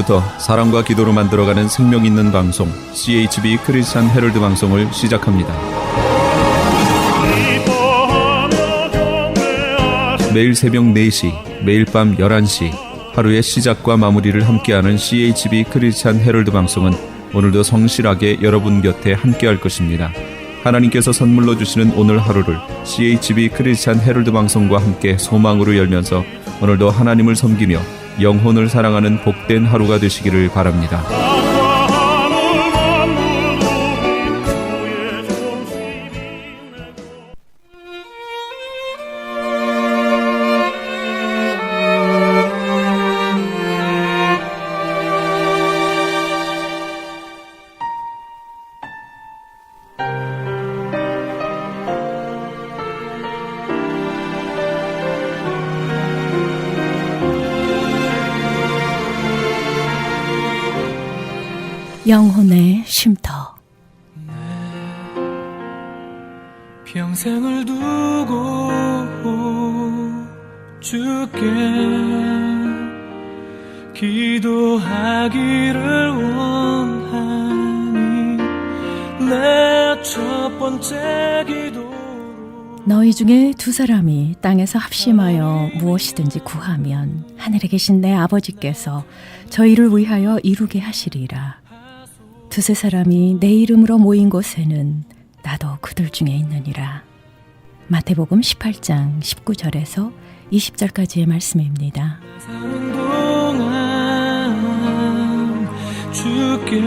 지금부터 사랑과 기도로 만들어가는 생명 있는 방송 CHB 크리스찬 헤럴드 방송을 시작합니다. 매일 새벽 4시, 매일 밤 11시 하루의 시작과 마무리를 함께하는 CHB 크리스찬 헤럴드 방송은 오늘도 성실하게 여러분 곁에 함께할 것입니다. 하나님께서 선물로 주시는 오늘 하루를 CHB 크리스찬 헤럴드 방송과 함께 소망으로 열면서 오늘도 하나님을 섬기며 영혼을 사랑하는 복된 하루가 되시기를 바랍니다. 영혼의 쉼터. 평생을 두고 주께 기도하기를 원하니 내 첫 번째 기도. 너희 중에 두 사람이 땅에서 합심하여 무엇이든지 구하면 하늘에 계신 내 아버지께서 저희를 위하여 이루게 하시리라. 두세 사람이 내 이름으로 모인 곳에는 나도 그들 중에 있느니라. 마태복음 18장 19절에서 20절까지의 말씀입니다. 사는 동안 주께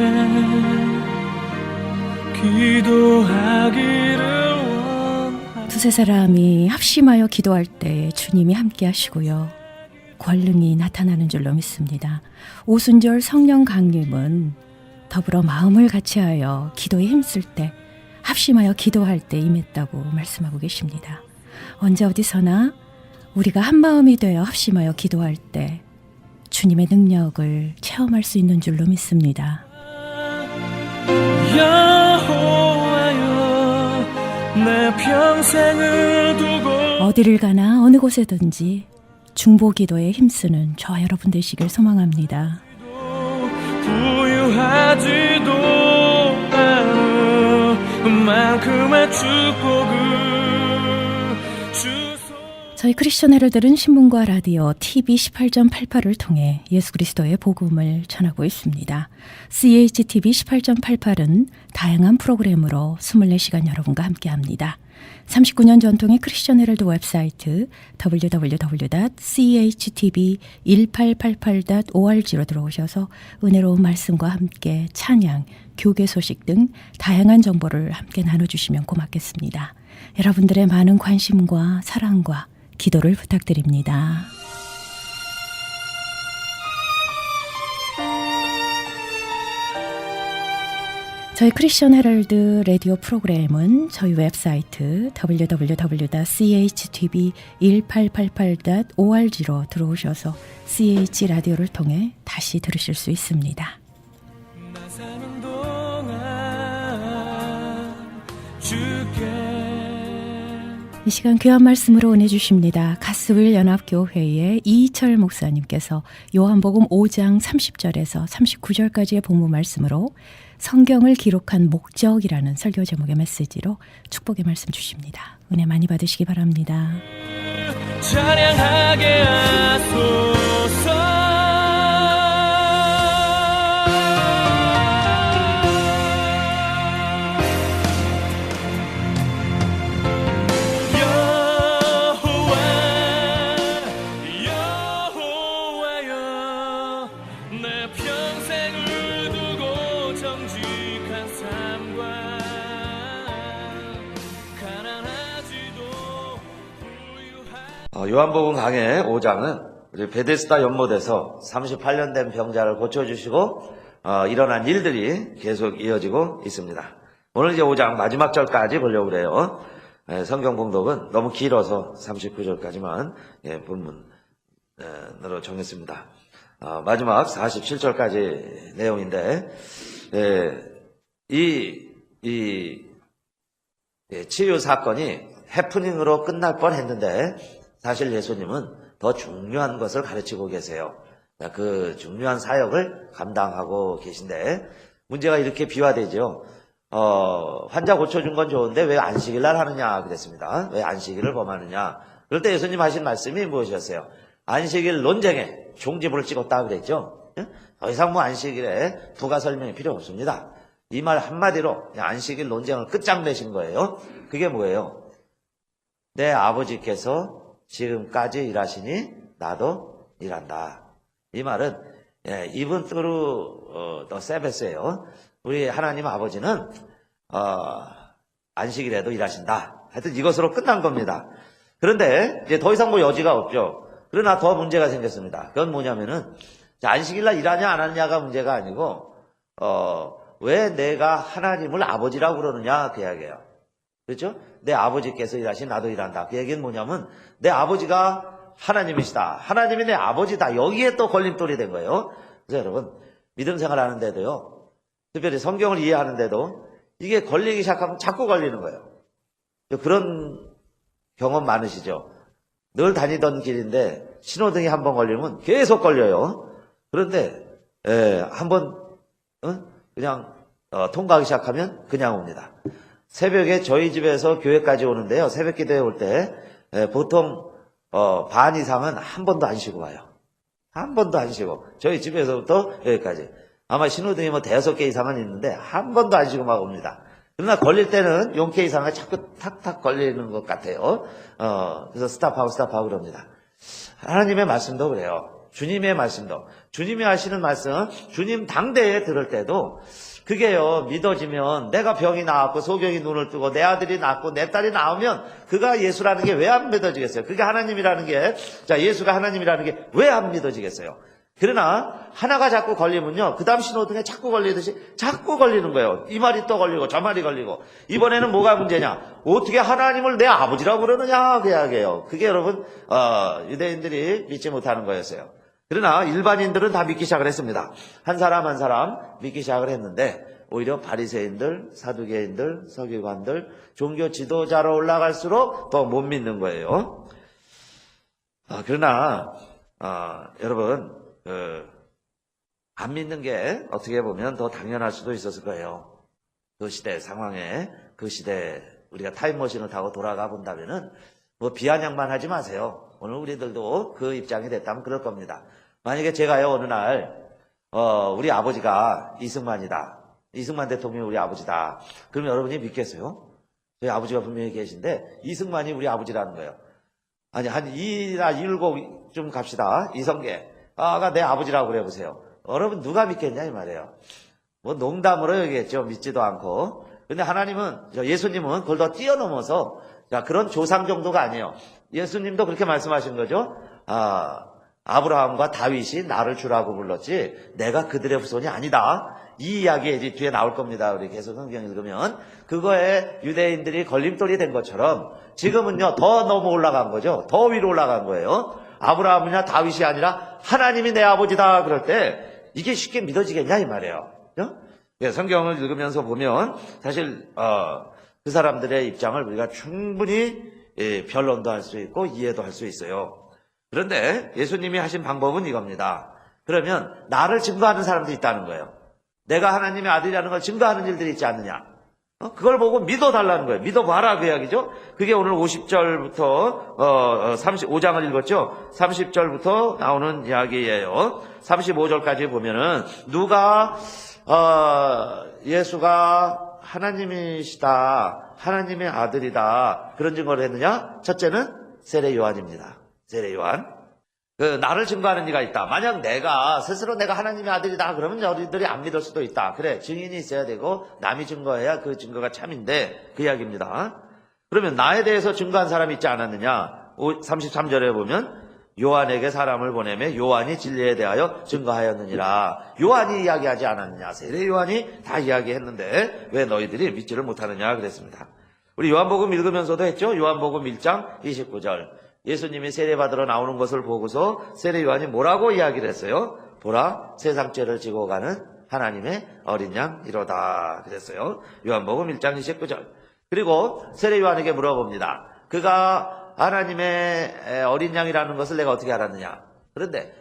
기도하기를 원하니. 두세 사람이 합심하여 기도할 때 주님이 함께 하시고요. 권능이 나타나는 줄로 믿습니다. 오순절 성령 강림은 더불어 마음을 같이하여 기도에 힘쓸 때, 합심하여 기도할 때 임했다고 말씀하고 계십니다. 언제 어디서나 우리가 한 마음이 되어 합심하여 기도할 때 주님의 능력을 체험할 수 있는 줄로 믿습니다. 여호와여 내 평생을 두고 어디를 가나 어느 곳에든지 중보기도에 힘쓰는 저와 여러분 되시길 소망합니다. 부유하지도 않은 만큼의 축복을 주소. 저희 크리스천 헤럴드는 신문과 라디오 TV 18.88을 통해 예수 그리스도의 복음을 전하고 있습니다. CHTV 18.88은 다양한 프로그램으로 24시간 여러분과 함께합니다. 39년 전통의 크리스천 헤럴드 웹사이트 www.chtv1888.org로 들어오셔서 은혜로운 말씀과 함께 찬양, 교계 소식 등 다양한 정보를 함께 나눠주시면 고맙겠습니다. 여러분들의 많은 관심과 사랑과 기도를 부탁드립니다. 저희 크리스천 헤럴드 라디오 프로그램은 저희 웹사이트 www.chtv1888.org로 들어오셔서 CH 라디오를 통해 다시 들으실 수 있습니다. 나 사는 동안 주께. 이 시간 귀한 말씀으로 은혜 주십니다. 가스윌 연합교회의 이희철 목사님께서 요한복음 5장 30절에서 39절까지의 본문 말씀으로 성경을 기록한 목적이라는 설교 제목의 메시지로 축복의 말씀 주십니다. 은혜 많이 받으시기 바랍니다. 찬양하게 하소서. 요한복음 강해 5장은 우리 베데스다 연못에서 38년 된 병자를 고쳐주시고 일어난 일들이 계속 이어지고 있습니다. 오늘 이제 5장 마지막 절까지 보려고 그래요. 성경 봉독은 너무 길어서 39절까지만 본문으로 정했습니다. 마지막 47절까지 내용인데 이 치유 사건이 해프닝으로 끝날 뻔했는데 사실 예수님은 더 중요한 것을 가르치고 계세요. 그 중요한 사역을 감당하고 계신데 문제가 이렇게 비화되죠. 환자 고쳐준 건 좋은데 왜 안식일 날 하느냐 그랬습니다. 왜 안식일을 범하느냐. 그럴 때 예수님 하신 말씀이 무엇이었어요? 안식일 논쟁에 종지부를 찍었다 그랬죠. 더 이상 뭐 안식일에 부가 설명이 필요 없습니다. 이 말 한마디로 그냥 안식일 논쟁을 끝장내신 거예요. 그게 뭐예요? 내 아버지께서 지금까지 일하시니 나도 일한다. 이 말은 이분 through the Sabbath예요. 우리 하나님 아버지는 안식일에도 일하신다. 하여튼 이것으로 끝난 겁니다. 그런데 이제 더 이상 뭐 여지가 없죠. 그러나 더 문제가 생겼습니다. 그건 뭐냐면은 안식일날 일하냐 안 하느냐가 문제가 아니고 왜 내가 하나님을 아버지라고 그러느냐 그 이야기예요. 그렇죠? 내 아버지께서 일하신 나도 일한다. 그 얘기는 뭐냐면 내 아버지가 하나님이시다. 하나님이 내 아버지다. 여기에 또 걸림돌이 된 거예요. 그래서 여러분 믿음 생활하는데도요. 특별히 성경을 이해하는데도 이게 걸리기 시작하면 자꾸 걸리는 거예요. 그런 경험 많으시죠? 늘 다니던 길인데 신호등이 한번 걸리면 계속 걸려요. 그런데 한번 그냥 통과하기 시작하면 그냥 옵니다. 새벽에 저희 집에서 교회까지 오는데요. 새벽 기도에 올 때 보통 반 이상은 한 번도 안 쉬고 와요. 한 번도 안 쉬고 저희 집에서부터 여기까지 아마 신호등이 뭐 5개 이상은 있는데 한 번도 안 쉬고 막 옵니다. 그러나 걸릴 때는 0개 이상은 자꾸 탁탁 걸리는 것 같아요. 그래서 스탑하고 그럽니다. 하나님의 말씀도 그래요. 주님의 말씀도. 주님이 하시는 말씀, 주님 당대에 들을 때도 그게요, 믿어지면 내가 병이 나왔고 소경이 눈을 뜨고 내 아들이 낳고 내 딸이 나오면 그가 예수라는 게 왜 안 믿어지겠어요? 그게 하나님이라는 게, 예수가 하나님이라는 게 왜 안 믿어지겠어요? 그러나 하나가 자꾸 걸리면요, 그 다음 신호등에 자꾸 걸리듯이 자꾸 걸리는 거예요. 이 말이 또 걸리고 저 말이 걸리고. 이번에는 뭐가 문제냐? 어떻게 하나님을 내 아버지라고 그러느냐? 그 이야기예요. 그게 여러분 유대인들이 믿지 못하는 거였어요. 그러나 일반인들은 다 믿기 시작을 했습니다. 한 사람 한 사람 믿기 시작을 했는데 오히려 바리새인들, 사두개인들, 서기관들, 종교 지도자로 올라갈수록 더 못 믿는 거예요. 그러나 여러분 안 믿는 게 어떻게 보면 더 당연할 수도 있었을 거예요. 그 시대 상황에, 그 시대 우리가 타임머신을 타고 돌아가 본다면은 뭐 비아냥만 하지 마세요. 오늘 우리들도 그 입장이 됐다면 그럴 겁니다. 만약에 제가요 어느 날 우리 아버지가 이승만이다. 이승만 대통령이 우리 아버지다. 그러면 여러분이 믿겠어요? 저희 아버지가 분명히 계신데 이승만이 우리 아버지라는 거예요. 아니 한 2나 7좀 갑시다. 이성계가 내 아버지라고 그래 보세요. 여러분 누가 믿겠냐 이 말이에요. 뭐 농담으로 여기겠죠. 믿지도 않고. 근데 하나님은, 예수님은 그걸 더 뛰어넘어서 그런 조상 정도가 아니에요. 예수님도 그렇게 말씀하신 거죠. 아브라함과 다윗이 나를 주라고 불렀지 내가 그들의 후손이 아니다. 이 이야기 이제 뒤에 나올 겁니다. 우리 계속 성경 읽으면 그거에 유대인들이 걸림돌이 된 것처럼 지금은요 더 넘어 올라간 거죠. 더 위로 올라간 거예요. 아브라함이나 다윗이 아니라 하나님이 내 아버지다 그럴 때 이게 쉽게 믿어지겠냐 이 말이에요. 성경을 읽으면서 보면 사실 그 사람들의 입장을 우리가 충분히 변론도 할 수 있고 이해도 할 수 있어요. 그런데 예수님이 하신 방법은 이겁니다. 그러면 나를 증거하는 사람도 있다는 거예요. 내가 하나님의 아들이라는 걸 증거하는 일들이 있지 않느냐. 그걸 보고 믿어달라는 거예요. 믿어봐라 그 이야기죠. 그게 오늘 50절부터 35장을 읽었죠. 30절부터 나오는 이야기예요. 35절까지 보면은 누가 예수가 하나님이시다, 하나님의 아들이다 그런 증거를 했느냐? 첫째는 세례 요한입니다. 세례 요한. 나를 증거하는 이가 있다. 만약 내가 스스로 내가 하나님의 아들이다 그러면 너희들이 안 믿을 수도 있다. 그래, 증인이 있어야 되고 남이 증거해야 그 증거가 참인데 그 이야기입니다. 그러면 나에 대해서 증거한 사람이 있지 않았느냐? 33절에 보면 요한에게 사람을 보내매 요한이 진리에 대하여 증거하였느니라. 요한이 이야기하지 않았느냐? 세례 요한이 다 이야기했는데 왜 너희들이 믿지를 못하느냐 그랬습니다. 우리 요한복음 읽으면서도 했죠. 요한복음 1장 29절. 예수님이 세례받으러 나오는 것을 보고서 세례 요한이 뭐라고 이야기를 했어요? 보라, 세상 죄를 지고 가는 하나님의 어린 양 이로다 그랬어요. 요한복음 1장 29절. 그리고 세례 요한에게 물어봅니다. 그가 하나님의 어린 양이라는 것을 내가 어떻게 알았느냐? 그런데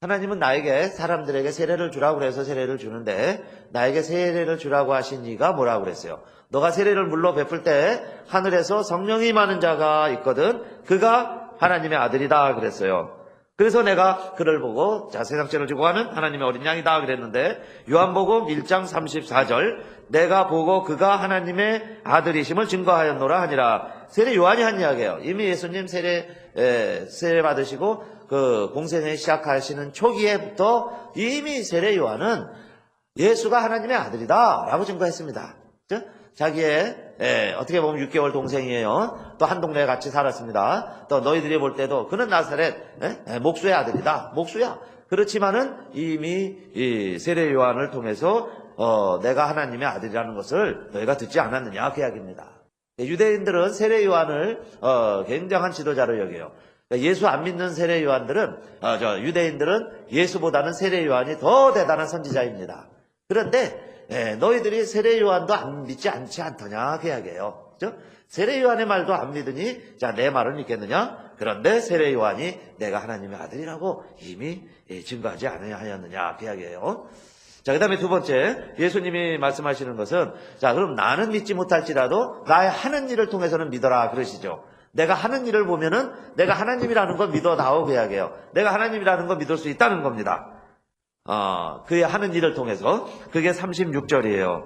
하나님은 나에게 사람들에게 세례를 주라고 그래서 세례를 주는데 나에게 세례를 주라고 하신 이가 뭐라고 그랬어요? 너가 세례를 물로 베풀 때 하늘에서 성령이 임하는 자가 있거든 그가 하나님의 아들이다 그랬어요. 그래서 내가 그를 보고 자 세상죄를 지고 가는 하나님의 어린 양이다 그랬는데 요한복음 1장 34절 내가 보고 그가 하나님의 아들이심을 증거하였노라 하니라. 세례 요한이 한 이야기예요. 이미 예수님 세례 받으시고 그 공생애 시작하시는 초기에부터 이미 세례 요한은 예수가 하나님의 아들이다 라고 증거했습니다. 자기의 어떻게 보면 6개월 동생이에요. 또 한 동네에 같이 살았습니다. 또 너희들이 볼 때도 그는 나사렛 목수의 아들이다. 목수야. 그렇지만은 이미 이 세례 요한을 통해서 내가 하나님의 아들이라는 것을 너희가 듣지 않았느냐 그 이야기입니다. 유대인들은 세례 요한을 굉장한 지도자로 여겨요. 예수 안 믿는 세례 요한들은 유대인들은 예수보다는 세례 요한이 더 대단한 선지자입니다. 그런데 너희들이 세례 요한도 안 믿지 않지 않더냐 그 이야기예요. 그렇죠? 세례 요한의 말도 안 믿으니 자 내 말을 믿겠느냐? 그런데 세례 요한이 내가 하나님의 아들이라고 이미 증거하지 않았느냐 그 이야기예요. 자, 그 다음에 두 번째, 예수님이 말씀하시는 것은, 자, 그럼 나는 믿지 못할지라도 나의 하는 일을 통해서는 믿어라, 그러시죠. 내가 하는 일을 보면은 내가 하나님이라는 걸 믿어다오, 그 이야기예요. 내가 하나님이라는 걸 믿을 수 있다는 겁니다. 그의 하는 일을 통해서, 그게 36절이에요.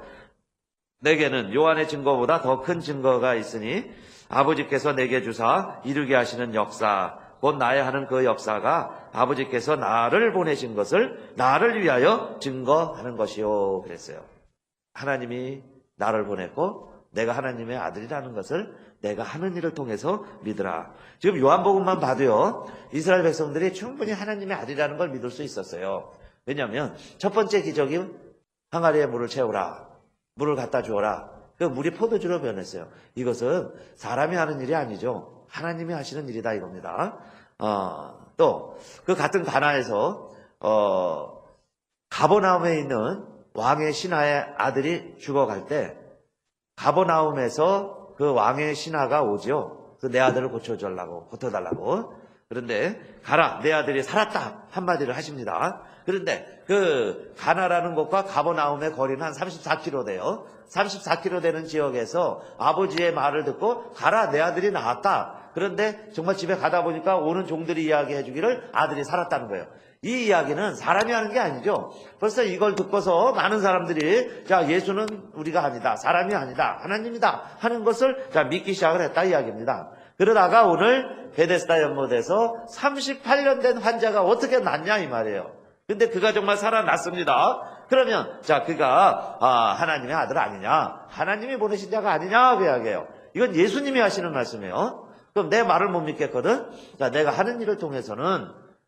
내게는 요한의 증거보다 더 큰 증거가 있으니, 아버지께서 내게 주사 이루게 하시는 역사, 곧 나의 하는 그 역사가 아버지께서 나를 보내신 것을 나를 위하여 증거하는 것이요 그랬어요. 하나님이 나를 보냈고 내가 하나님의 아들이라는 것을 내가 하는 일을 통해서 믿으라. 지금 요한복음만 봐도요 이스라엘 백성들이 충분히 하나님의 아들이라는 걸 믿을 수 있었어요. 왜냐하면 첫 번째 기적이 항아리에 물을 채우라, 물을 갖다 주어라. 그 물이 포도주로 변했어요. 이것은 사람이 하는 일이 아니죠. 하나님이 하시는 일이다 이겁니다. 또 그 같은 가나에서 가버나움에 있는 왕의 신하의 아들이 죽어갈 때 가버나움에서 그 왕의 신하가 오죠. 그 내 아들을 고쳐달라고. 그런데 가라 내 아들이 살았다 한마디를 하십니다. 그런데 그 가나라는 곳과 가버나움의 거리는 한 34km 돼요. 34km 되는 지역에서 아버지의 말을 듣고 가라 내 아들이 나왔다. 그런데 정말 집에 가다 보니까 오는 종들이 이야기해 주기를 아들이 살았다는 거예요. 이 이야기는 사람이 하는 게 아니죠. 벌써 이걸 듣고서 많은 사람들이 자 예수는 우리가 아니다, 사람이 아니다, 하나님이다 하는 것을 자 믿기 시작을 했다 이야기입니다. 그러다가 오늘 베데스다 연못에서 38년 된 환자가 어떻게 낫냐 이 말이에요. 근데 그가 정말 살아났습니다. 그러면 자 그가 하나님의 아들 아니냐, 하나님이 보내신 자가 아니냐 그 이야기예요. 이건 예수님이 하시는 말씀이에요. 그럼 내 말을 못 믿겠거든. 자 내가 하는 일을 통해서는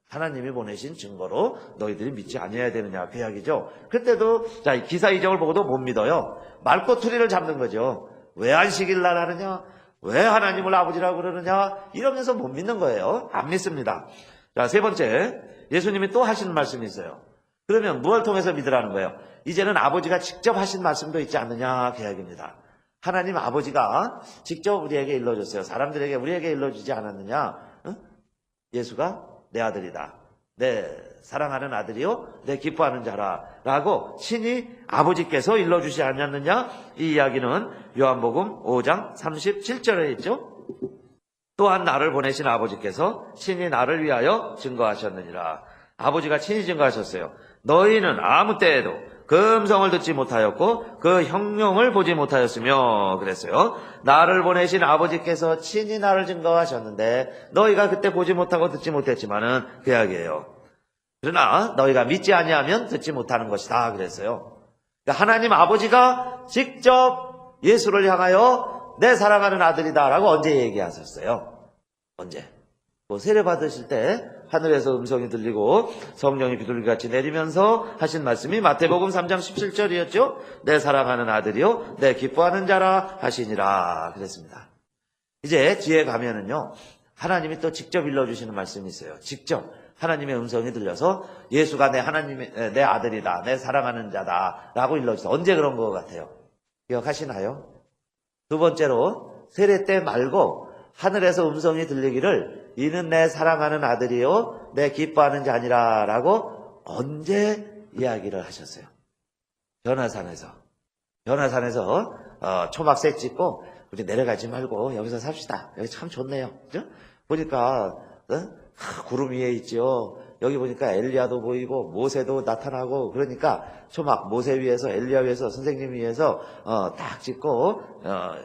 하나님이 보내신 증거로 너희들이 믿지 아니해야 되느냐 그 이야기죠. 그때도 자 기사 이적을 보고도 못 믿어요. 말꼬투리를 잡는 거죠. 왜 안식일날 하느냐, 왜 하나님을 아버지라고 그러느냐 이러면서 못 믿는 거예요. 안 믿습니다. 자 세 번째, 예수님이 또 하시는 말씀이 있어요. 그러면 무엇을 통해서 믿으라는 거예요? 이제는 아버지가 직접 하신 말씀도 있지 않느냐 그 이야기입니다. 하나님 아버지가 직접 우리에게 일러줬어요. 사람들에게 우리에게 일러주지 않았느냐? 예수가 내 아들이다, 내 사랑하는 아들이요 내 기뻐하는 자라 라고 친히 아버지께서 일러주지 않았느냐? 이 이야기는 요한복음 5장 37절에 있죠. 또한 나를 보내신 아버지께서 친히 나를 위하여 증거하셨느니라. 아버지가 친히 증거하셨어요. 너희는 아무 때에도 그 음성을 듣지 못하였고 그 형용을 보지 못하였으며 그랬어요. 나를 보내신 아버지께서 친히 나를 증거하셨는데 너희가 그때 보지 못하고 듣지 못했지만은 그 이야기예요. 그러나 너희가 믿지 아니하면 듣지 못하는 것이다 그랬어요. 그러니까 하나님 아버지가 직접 예수를 향하여 내 사랑하는 아들이다라고 언제 얘기하셨어요? 언제? 세례 받으실 때 하늘에서 음성이 들리고 성령이 비둘기같이 내리면서 하신 말씀이 마태복음 3장 17절이었죠. 내 사랑하는 아들이요 내 기뻐하는 자라 하시니라 그랬습니다. 이제 뒤에 가면은요 하나님이 또 직접 일러주시는 말씀이 있어요. 직접 하나님의 음성이 들려서 예수가 내 아들이다, 내 사랑하는 자다 라고 일러주세요. 언제 그런 것 같아요? 기억하시나요? 두 번째로 세례 때 말고 하늘에서 음성이 들리기를 이는 내 사랑하는 아들이요 내 기뻐하는 자니라 라고 언제 이야기를 하셨어요? 변화산에서 초막색 찍고 우리 내려가지 말고 여기서 삽시다. 여기 참 좋네요. 그죠? 보니까 구름 위에 있죠. 여기 보니까 엘리야도 보이고 모세도 나타나고 그러니까 초막 모세 위에서 엘리야 위에서 선생님 위에서 딱 찍고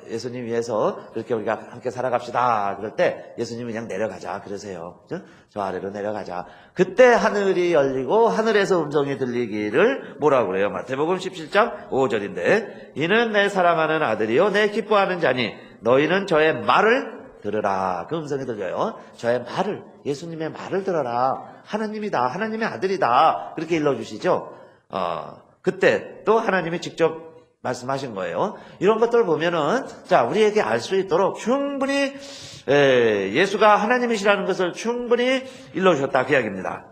예수님 위에서 그렇게 우리가 함께 살아갑시다. 그럴 때 예수님이 그냥 내려가자 그러세요. 그죠? 저 아래로 내려가자. 그때 하늘이 열리고 하늘에서 음성이 들리기를 뭐라고 그래요? 마태복음 17장 5절인데 이는 내 사랑하는 아들이요 내 기뻐하는 자니 너희는 저의 말을 들으라. 그 음성이 들려요. 저의 말을, 예수님의 말을 들어라. 하나님이다. 하나님의 아들이다. 그렇게 일러주시죠. 그때 또 하나님이 직접 말씀하신 거예요. 이런 것들을 보면은, 자, 우리에게 알 수 있도록 충분히, 예수가 하나님이시라는 것을 충분히 일러주셨다. 그 이야기입니다.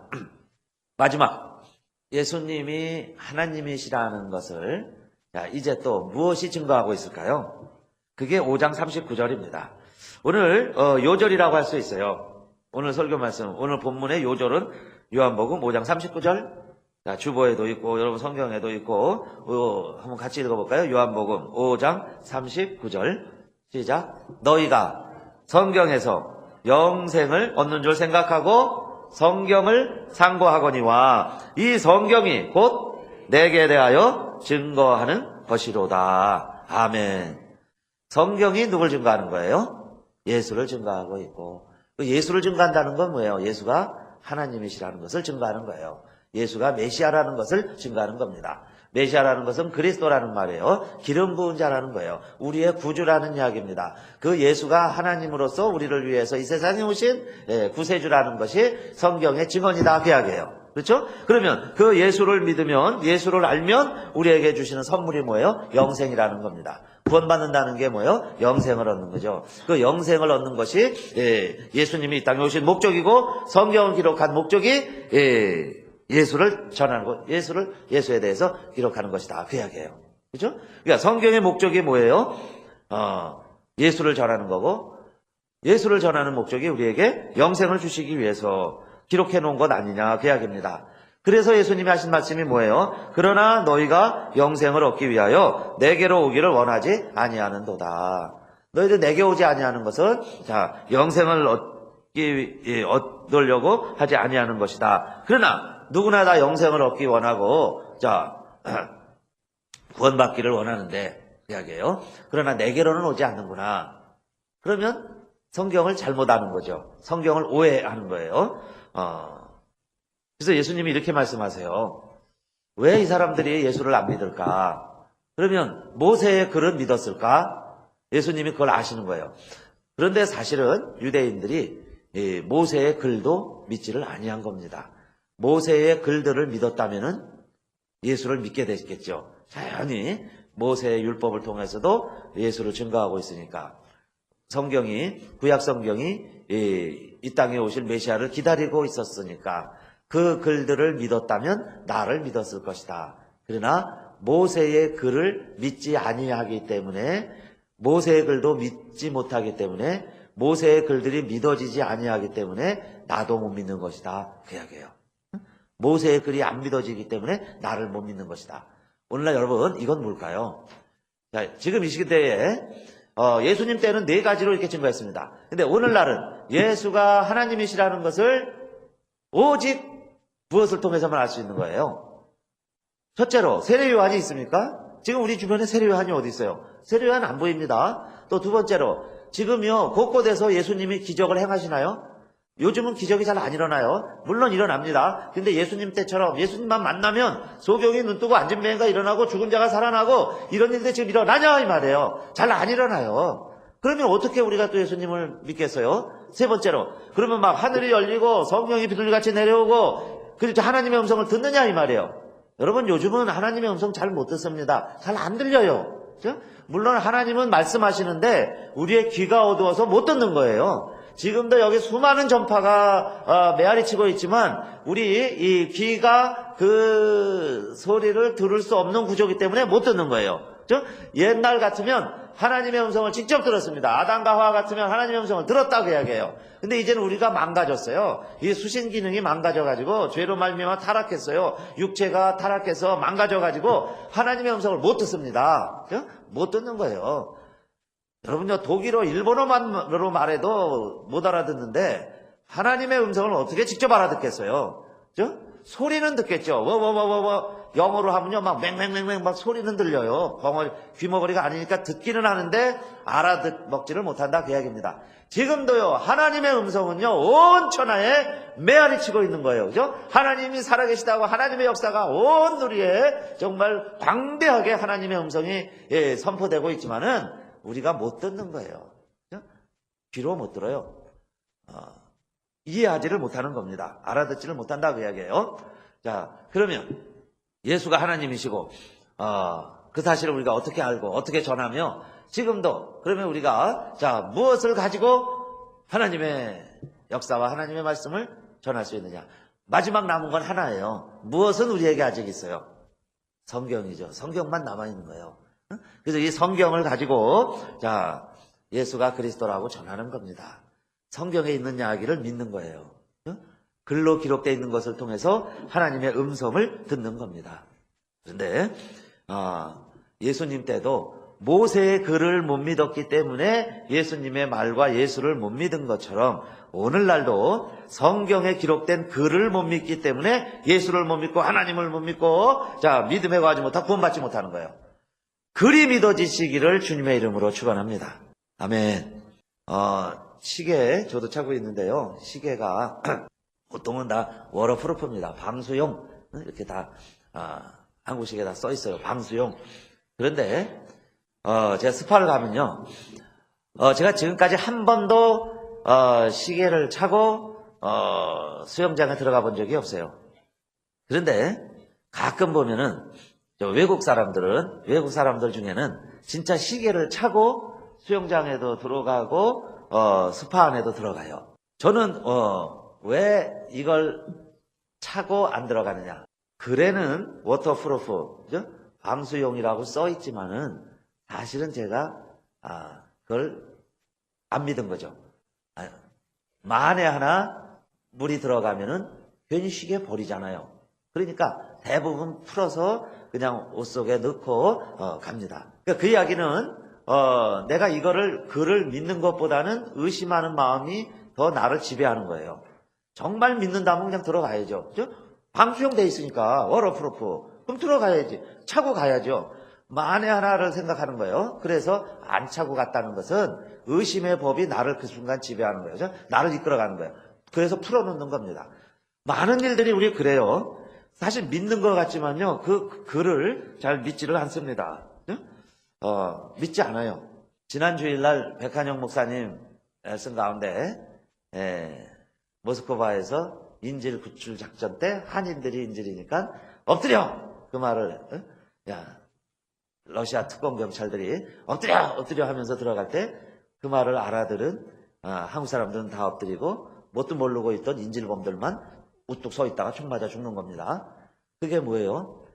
마지막. 예수님이 하나님이시라는 것을, 자, 이제 또 무엇이 증거하고 있을까요? 그게 5장 39절입니다. 오늘 요절이라고 할 수 있어요. 오늘 설교 말씀, 오늘 본문의 요절은 요한복음 5장 39절. 자, 주보에도 있고 여러분 성경에도 있고 한번 같이 읽어볼까요? 요한복음 5장 39절 시작. 너희가 성경에서 영생을 얻는 줄 생각하고 성경을 상고하거니와 이 성경이 곧 내게 대하여 증거하는 것이로다. 아멘. 성경이 누굴 증거하는 거예요? 예수를 증거하고 있고, 그 예수를 증거한다는 건 뭐예요? 예수가 하나님이시라는 것을 증거하는 거예요. 예수가 메시아라는 것을 증거하는 겁니다. 메시아라는 것은 그리스도라는 말이에요. 기름 부은 자라는 거예요. 우리의 구주라는 이야기입니다. 그 예수가 하나님으로서 우리를 위해서 이 세상에 오신 구세주라는 것이 성경의 증언이다. 그 이야기예요. 그렇죠? 그러면 그 예수를 믿으면, 예수를 알면 우리에게 주시는 선물이 뭐예요? 영생이라는 겁니다. 구원받는다는 게 뭐예요? 영생을 얻는 거죠. 그 영생을 얻는 것이 예수님이 이 땅에 오신 목적이고 성경을 기록한 목적이 예수를 전하는 것, 예수에 대해서 기록하는 것이다. 그 이야기예요. 그렇죠? 그러니까 성경의 목적이 뭐예요? 예수를 전하는 거고 예수를 전하는 목적이 우리에게 영생을 주시기 위해서 기록해 놓은 것 아니냐 그 이야기입니다. 그래서 예수님이 하신 말씀이 뭐예요? 그러나 너희가 영생을 얻기 위하여 내게로 오기를 원하지 아니하는도다. 너희들 내게 오지 아니하는 것은 자 영생을 얻으려고 하지 아니하는 것이다. 그러나 누구나 다 영생을 얻기 원하고 자 구원받기를 원하는데 그 이야기예요. 그러나 내게로는 오지 않는구나. 그러면 성경을 잘못 아는 거죠. 성경을 오해하는 거예요. 그래서 예수님이 이렇게 말씀하세요. 왜 이 사람들이 예수를 안 믿을까? 그러면 모세의 글은 믿었을까? 예수님이 그걸 아시는 거예요. 그런데 사실은 유대인들이 모세의 글도 믿지를 아니한 겁니다. 모세의 글들을 믿었다면은 예수를 믿게 됐겠죠. 자연히 모세의 율법을 통해서도 예수를 증거하고 있으니까 성경이 구약 성경이 이 땅에 오실 메시아를 기다리고 있었으니까 그 글들을 믿었다면 나를 믿었을 것이다. 그러나 모세의 글을 믿지 아니하기 때문에 모세의 글도 믿지 못하기 때문에 모세의 글들이 믿어지지 아니하기 때문에 나도 못 믿는 것이다. 그 이야기예요. 모세의 글이 안 믿어지기 때문에 나를 못 믿는 것이다. 오늘날 여러분 이건 뭘까요? 자, 지금 이 시대에 예수님 때는 4가지로 이렇게 증거했습니다. 근데 오늘날은 예수가 하나님이시라는 것을 오직 무엇을 통해서만 알 수 있는 거예요? 첫째로 세례 요한이 있습니까? 지금 우리 주변에 세례 요한이 어디 있어요? 세례 요한 안 보입니다. 또 두 번째로 지금요 곳곳에서 예수님이 기적을 행하시나요? 요즘은 기적이 잘 안 일어나요. 물론 일어납니다. 근데 예수님 때처럼 예수님만 만나면 소경이 눈 뜨고 앉은 맹이가 일어나고 죽은 자가 살아나고 이런 일들이 지금 일어나냐 이 말이에요. 잘 안 일어나요. 그러면 어떻게 우리가 또 예수님을 믿겠어요? 세 번째로 그러면 막 하늘이 열리고 성령이 비둘기같이 내려오고 그래서 하나님의 음성을 듣느냐 이 말이에요. 여러분 요즘은 하나님의 음성 잘 못 듣습니다. 잘 안 들려요. 그렇죠? 물론 하나님은 말씀하시는데 우리의 귀가 어두워서 못 듣는 거예요. 지금도 여기 수많은 전파가 메아리치고 있지만 우리 이 귀가 그 소리를 들을 수 없는 구조이기 때문에 못 듣는 거예요. 옛날 같으면 하나님의 음성을 직접 들었습니다. 아담과 하와 같으면 하나님의 음성을 들었다고 이야기해요. 근데 이제는 우리가 망가졌어요. 이 수신 기능이 망가져가지고 죄로 말미암아 타락했어요. 육체가 타락해서 망가져가지고 하나님의 음성을 못 듣습니다. 못 듣는 거예요. 여러분요, 독일어, 일본어만으로 말해도 못 알아듣는데 하나님의 음성을 어떻게 직접 알아듣겠어요? 소리는 듣겠죠. 영어로 하면요, 막 맹맹맹맹 막 소리는 들려요. 귀머거리가 아니니까 듣기는 하는데 알아먹지를 못한다 그 이야기입니다. 지금도요, 하나님의 음성은요, 온 천하에 메아리 치고 있는 거예요. 그죠? 하나님이 살아계시다고 하나님의 역사가 온 누리에 정말 광대하게 하나님의 음성이 선포되고 있지만은 우리가 못 듣는 거예요. 그죠? 귀로 못 들어요. 이해하지를 못하는 겁니다. 알아듣지를 못한다 그 이야기예요. 자, 그러면 예수가 하나님이시고 그 사실을 우리가 어떻게 알고 어떻게 전하며 지금도 그러면 우리가 자 무엇을 가지고 하나님의 역사와 하나님의 말씀을 전할 수 있느냐. 마지막 남은 건 하나예요. 무엇은 우리에게 아직 있어요? 성경이죠. 성경만 남아있는 거예요. 그래서 이 성경을 가지고 자 예수가 그리스도라고 전하는 겁니다. 성경에 있는 이야기를 믿는 거예요. 글로 기록되어 있는 것을 통해서 하나님의 음성을 듣는 겁니다. 그런데 예수님 때도 모세의 글을 못 믿었기 때문에 예수님의 말과 예수를 못 믿은 것처럼 오늘날도 성경에 기록된 글을 못 믿기 때문에 예수를 못 믿고 하나님을 못 믿고 자 믿음에 가지 못하고 구원받지 못하는 거예요. 글이 믿어지시기를 주님의 이름으로 축원합니다. 아멘. 시계 저도 차고 있는데요. 시계가 보통은 다 워터프루프입니다. 방수용 이렇게 다 한국 시계 다 써 있어요. 방수용. 그런데 제가 스파를 가면요. 제가 지금까지 한 번도 시계를 차고 수영장에 들어가 본 적이 없어요. 그런데 가끔 보면은 외국 사람들 중에는 진짜 시계를 차고 수영장에도 들어가고 스파 안에도 들어가요. 저는 왜 이걸 차고 안 들어가느냐? 글에는 워터프루프, 그죠? 방수용이라고 써 있지만은 사실은 제가 그걸 안 믿은 거죠. 만에 하나 물이 들어가면은 괜히 시계 버리잖아요. 그러니까 대부분 풀어서 그냥 옷 속에 넣고 갑니다. 그러니까 그 이야기는 내가 이거를 글을 믿는 것보다는 의심하는 마음이 더 나를 지배하는 거예요. 정말 믿는다면 그냥 들어가야죠. 그죠? 방수용 돼 있으니까 워터프루프. 그럼 들어가야지. 차고 가야죠. 만에 하나를 생각하는 거예요. 그래서 안 차고 갔다는 것은 의심의 법이 나를 그 순간 지배하는 거예요. 그죠? 나를 이끌어가는 거예요. 그래서 풀어놓는 겁니다. 많은 일들이 우리 그래요. 사실 믿는 것 같지만요. 그 글을 잘 믿지를 않습니다. 믿지 않아요. 지난 주일날 백한영 목사님 말씀 가운데 모스크바에서 인질 구출 작전 때 한인들이 인질이니까 엎드려! 그 말을 러시아 특공 경찰들이 엎드려 하면서 들어갈 때 그 말을 알아들은 한국 사람들은 다 엎드리고 뭣도 모르고 있던 인질범들만 우뚝 서 있다가 총 맞아 죽는 겁니다. 그게 뭐예요?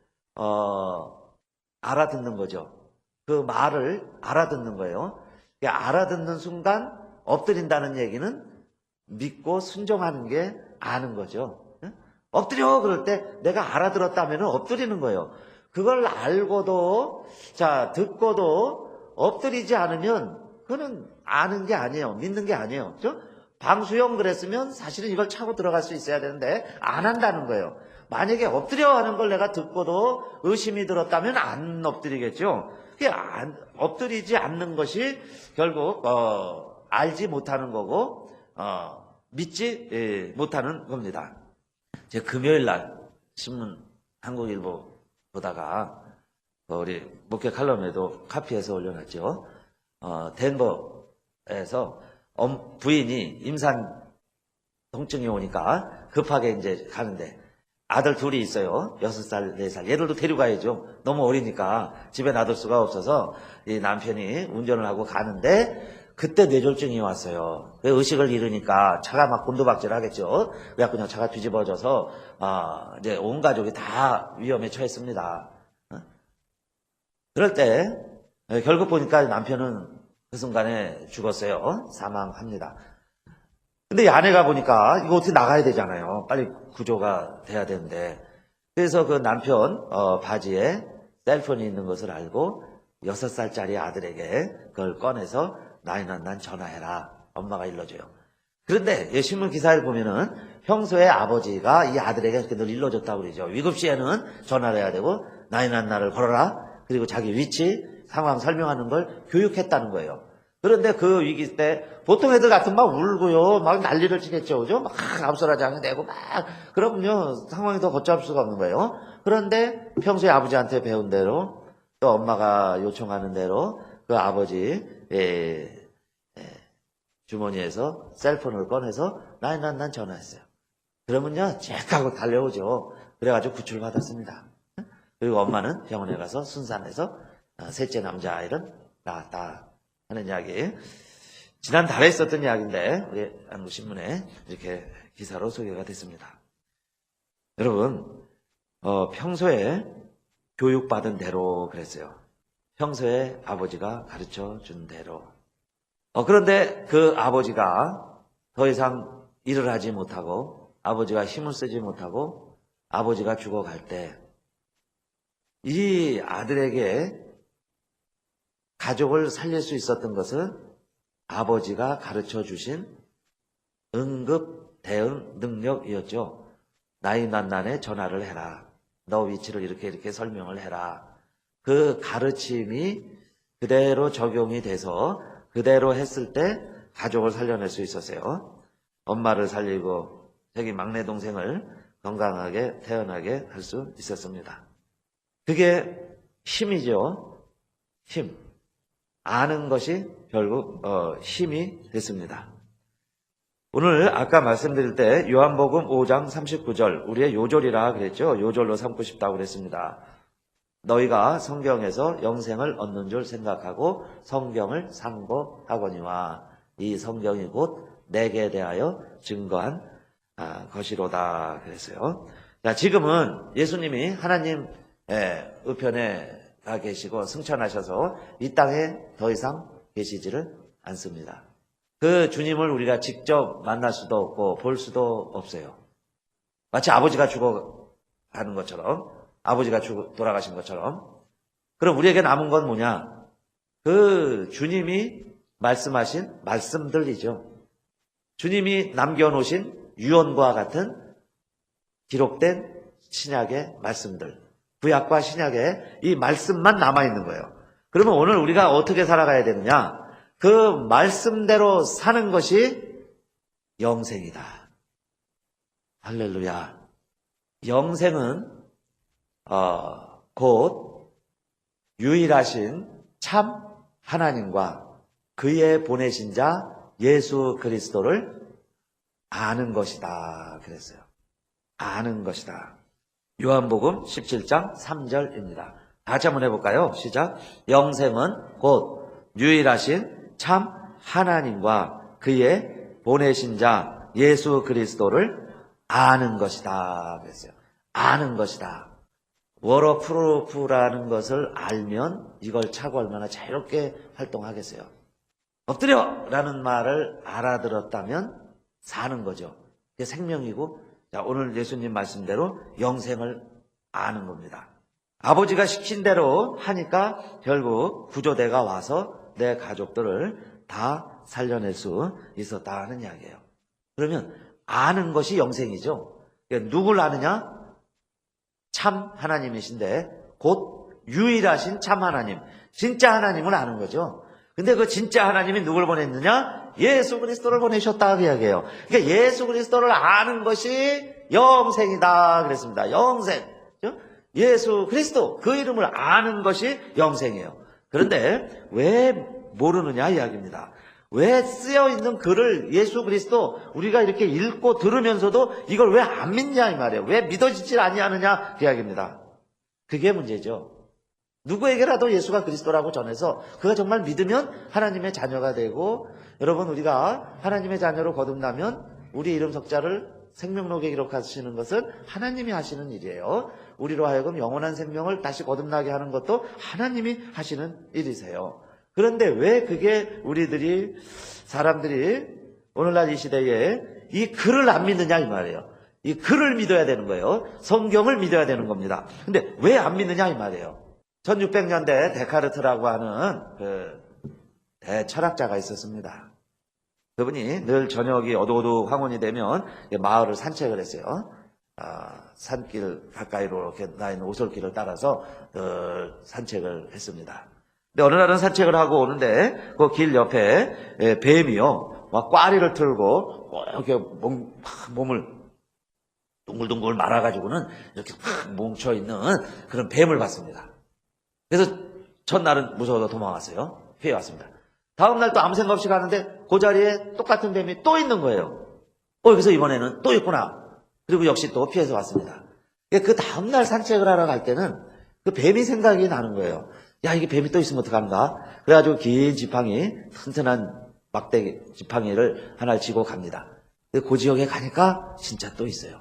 알아듣는 거죠. 그 말을 알아듣는 거예요. 알아듣는 순간 엎드린다는 얘기는 믿고 순종하는 게 아는 거죠. 엎드려 그럴 때 내가 알아들었다면 엎드리는 거예요. 그걸 알고도 듣고도 엎드리지 않으면 그거는 아는 게 아니에요. 믿는 게 아니에요. 그렇죠? 방수용 그랬으면 사실은 이걸 차고 들어갈 수 있어야 되는데 안 한다는 거예요. 만약에 엎드려 하는 걸 내가 듣고도 의심이 들었다면 안 엎드리겠죠. 그게 엎드리지 않는 것이 결국 알지 못하는 거고 믿지 못하는 겁니다. 제가 금요일 날 신문 한국일보 보다가 우리 목회 칼럼에도 카피해서 올려놨죠. 덴버에서 부인이 임산 통증이 오니까 급하게 이제 가는데 아들 둘이 있어요. 6살, 4살. 얘들도 데려가야죠. 너무 어리니까 집에 놔둘 수가 없어서 이 남편이 운전을 하고 가는데 그때 뇌졸중이 왔어요. 의식을 잃으니까 차가 막 곤두박질 하겠죠. 그래서 그냥 차가 뒤집어져서 이제 온 가족이 다 위험에 처했습니다. 그럴 때 결국 보니까 남편은 그 순간에 죽었어요. 사망합니다. 근데 이 아내가 보니까 이거 어떻게 나가야 되잖아요. 빨리 구조가 돼야 되는데. 그래서 그 남편 바지에 셀폰이 있는 것을 알고 6살짜리 아들에게 그걸 꺼내서 난 전화해라. 엄마가 일러줘요. 그런데 이 신문 기사를 보면은 평소에 아버지가 이 아들에게 그렇게 늘 일러줬다고 그러죠. 위급시에는 전화를 해야 되고 나를 걸어라. 그리고 자기 위치, 상황 설명하는 걸 교육했다는 거예요. 그런데 그 위기 때 보통 애들 같으면 막 울고요. 막 난리를 치겠죠. 그죠? 막 암소라장이 되고 막 그러면요. 상황이 더 걷잡을 수가 없는 거예요. 그런데 평소에 아버지한테 배운 대로 또 엄마가 요청하는 대로 그 아버지 주머니에서 셀폰을 꺼내서 난 전화했어요. 그러면요. 잭 하고 달려오죠. 그래가지고 구출 받았습니다. 그리고 엄마는 병원에 가서 순산해서 셋째 남자아이를 낳았다 하는 이야기. 지난달에 있었던 이야기인데 우리 한국신문에 이렇게 기사로 소개가 됐습니다. 여러분 평소에 교육받은 대로 그랬어요. 평소에 아버지가 가르쳐 준 대로. 그런데 그 아버지가 더 이상 일을 하지 못하고 아버지가 힘을 쓰지 못하고 아버지가 죽어갈 때 이 아들에게 가족을 살릴 수 있었던 것은 아버지가 가르쳐 주신 응급 대응 능력이었죠. 난에 전화를 해라. 너 위치를 이렇게 설명을 해라. 그 가르침이 그대로 적용이 돼서 그대로 했을 때 가족을 살려낼 수 있었어요. 엄마를 살리고 자기 막내 동생을 건강하게 태어나게 할 수 있었습니다. 그게 힘이죠. 힘. 아는 것이 결국 힘이 됐습니다. 오늘 아까 말씀드릴 때 요한복음 5장 39절 우리의 요절이라 그랬죠. 요절로 삼고 싶다고 그랬습니다. 너희가 성경에서 영생을 얻는 줄 생각하고 성경을 상고하거니와 이 성경이 곧 내게 대하여 증거한 것이로다 그랬어요. 자, 지금은 예수님이 하나님 우편에 가 계시고 승천하셔서 이 땅에 더 이상 계시지를 않습니다. 그 주님을 우리가 직접 만날 수도 없고 볼 수도 없어요. 마치 아버지가 죽어가는 것처럼 아버지가 돌아가신 것처럼. 그럼 우리에게 남은 건 뭐냐? 그 주님이 말씀하신 말씀들이죠. 주님이 남겨놓으신 유언과 같은 기록된 신약의 말씀들. 구약과 신약에 이 말씀만 남아있는 거예요. 그러면 오늘 우리가 어떻게 살아가야 되느냐? 그 말씀대로 사는 것이 영생이다. 할렐루야. 영생은 곧 유일하신 참 하나님과 그의 보내신 자 예수 그리스도를 아는 것이다 그랬어요. 아는 것이다. 요한복음 17장 3절입니다. 다 같이 한번 해볼까요? 시작. 영생은 곧 유일하신 참 하나님과 그의 보내신 자 예수 그리스도를 아는 것이다 그랬어요. 아는 것이다. 워러 프루프라는 것을 알면 이걸 차고 얼마나 자유롭게 활동하겠어요. 엎드려! 라는 말을 알아들었다면 사는 거죠. 그게 생명이고 자, 오늘 예수님 말씀대로 영생을 아는 겁니다. 아버지가 시킨 대로 하니까 결국 구조대가 와서 내 가족들을 다 살려낼 수 있었다는 이야기예요. 그러면 아는 것이 영생이죠. 그러니까 누굴 아느냐? 참 하나님이신데 곧 유일하신 참 하나님, 진짜 하나님을 아는 거죠. 근데 그 진짜 하나님이 누굴 보냈느냐? 예수 그리스도를 보내셨다 그 이야기예요. 그러니까 예수 그리스도를 아는 것이 영생이다 그랬습니다. 영생. 예수 그리스도 그 이름을 아는 것이 영생이에요. 그런데 왜 모르느냐 이야기입니다. 왜 쓰여있는 글을 예수 그리스도 우리가 이렇게 읽고 들으면서도 이걸 왜 안 믿냐 이 말이에요. 왜 믿어지질 아니하느냐 그 이야기입니다. 그게 문제죠. 누구에게라도 예수가 그리스도라고 전해서 그가 정말 믿으면 하나님의 자녀가 되고 여러분 우리가 하나님의 자녀로 거듭나면 우리 이름 석자를 생명록에 기록하시는 것은 하나님이 하시는 일이에요. 우리로 하여금 영원한 생명을 다시 거듭나게 하는 것도 하나님이 하시는 일이세요. 그런데 왜 그게 사람들이 오늘날 이 시대에 이 글을 안 믿느냐 이 말이에요. 이 글을 믿어야 되는 거예요. 성경을 믿어야 되는 겁니다. 근데 왜 안 믿느냐 이 말이에요. 1600년대 데카르트라고 하는 대철학자가 있었습니다. 그분이 늘 저녁이 어두어두 황혼이 되면 마을을 산책을 했어요. 산길 가까이로 이렇게 나 있는 오솔길을 따라서 산책을 했습니다. 근데 어느 날은 산책을 하고 오는데 그 길 옆에 뱀이요, 막 꽈리를 틀고 이렇게 몸을 둥글둥글 말아가지고는 이렇게 확 뭉쳐있는 그런 뱀을 봤습니다. 그래서 첫날은 무서워서 도망왔어요. 피해왔습니다. 다음날 또 아무 생각 없이 가는데 그 자리에 똑같은 뱀이 또 있는 거예요. 그래서 이번에는 또 있구나. 그리고 역시 또 피해서 왔습니다. 그 다음날 산책을 하러 갈 때는 그 뱀이 생각이 나는 거예요. 야, 이게 뱀이 또 있으면 어떡한가? 그래가지고 긴 지팡이, 튼튼한 막대기 지팡이를 하나를 쥐고 갑니다. 그 지역에 가니까 진짜 또 있어요.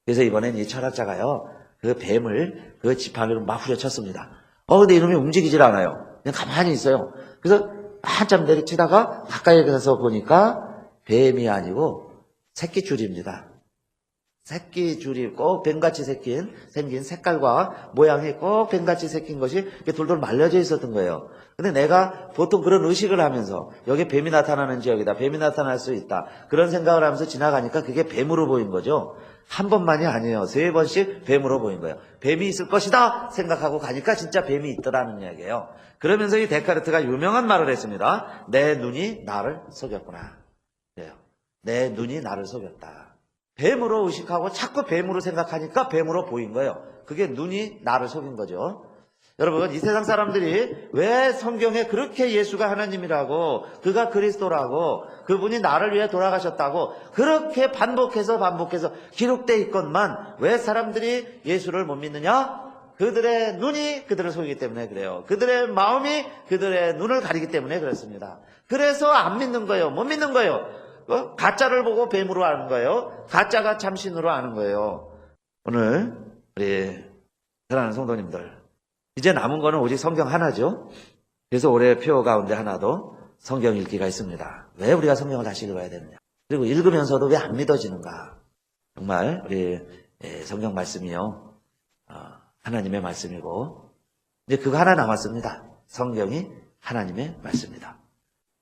그래서 이번엔 이 철학자가요, 그 뱀을 그 지팡이로 막 후려쳤습니다. 근데 이놈이 움직이질 않아요. 그냥 가만히 있어요. 그래서 한참 내리치다가 가까이 가서 보니까 뱀이 아니고 새끼줄입니다. 새끼줄이 꼭 뱀같이 생긴 색깔과 모양이 꼭 뱀같이 생긴 것이 이렇게 돌돌 말려져 있었던 거예요. 근데 내가 보통 그런 의식을 하면서 여기 뱀이 나타나는 지역이다, 뱀이 나타날 수 있다, 그런 생각을 하면서 지나가니까 그게 뱀으로 보인 거죠. 한 번만이 아니에요. 3번씩 뱀으로 보인 거예요. 뱀이 있을 것이다 생각하고 가니까 진짜 뱀이 있더라는 이야기예요. 그러면서 이 데카르트가 유명한 말을 했습니다. 내 눈이 나를 속였구나. 그래요. 내 눈이 나를 속였다. 뱀으로 의식하고 자꾸 뱀으로 생각하니까 뱀으로 보인 거예요. 그게 눈이 나를 속인 거죠. 여러분, 이 세상 사람들이 왜 성경에 그렇게 예수가 하나님이라고, 그가 그리스도라고, 그분이 나를 위해 돌아가셨다고 그렇게 반복해서 기록되어 있건만 왜 사람들이 예수를 못 믿느냐? 그들의 눈이 그들을 속이기 때문에 그래요. 그들의 마음이 그들의 눈을 가리기 때문에 그렇습니다. 그래서 안 믿는 거예요. 못 믿는 거예요. 가짜를 보고 뱀으로 아는 거예요. 가짜가 참신으로 아는 거예요. 오늘 우리 사랑하는 성도님들, 이제 남은 거는 오직 성경 하나죠. 그래서 올해 표 가운데 하나도 성경 읽기가 있습니다. 왜 우리가 성경을 다시 읽어야 되느냐? 그리고 읽으면서도 왜 안 믿어지는가? 정말 우리 성경 말씀이요, 하나님의 말씀이고 이제 그거 하나 남았습니다. 성경이 하나님의 말씀이다.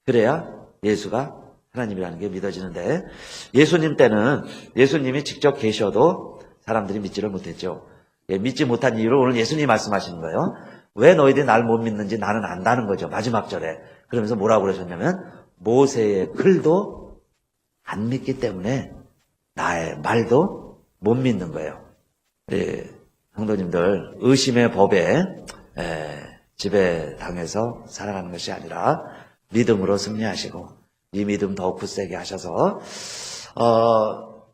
그래야 예수가 하나님이라는 게 믿어지는데, 예수님 때는 예수님이 직접 계셔도 사람들이 믿지를 못했죠. 믿지 못한 이유로 오늘 예수님이 말씀하시는 거예요. 왜 너희들이 날 못 믿는지 나는 안다는 거죠. 마지막 절에. 그러면서 뭐라고 그러셨냐면, 모세의 글도 안 믿기 때문에 나의 말도 못 믿는 거예요. 성도님들, 의심의 법에 지배당해서 살아가는 것이 아니라 믿음으로 승리하시고 이 믿음 더욱 굳세게 하셔서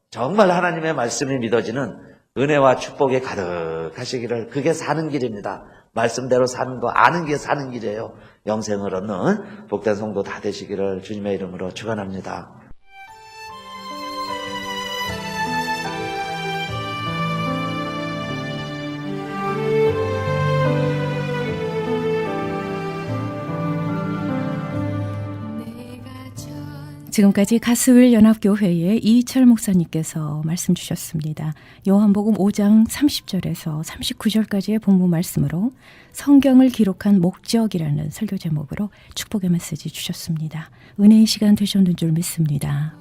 정말 하나님의 말씀이 믿어지는 은혜와 축복이 가득하시기를, 그게 사는 길입니다. 말씀대로 사는 거, 아는 게 사는 길이에요. 영생을 얻는 복된 성도 다 되시기를 주님의 이름으로 축원합니다. 지금까지 가스윌 연합교회의 이희철 목사님께서 말씀 주셨습니다. 요한복음 5장 30절에서 39절까지의 본문 말씀으로 성경을 기록한 목적이라는 설교 제목으로 축복의 메시지 주셨습니다. 은혜의 시간 되셨는 줄 믿습니다.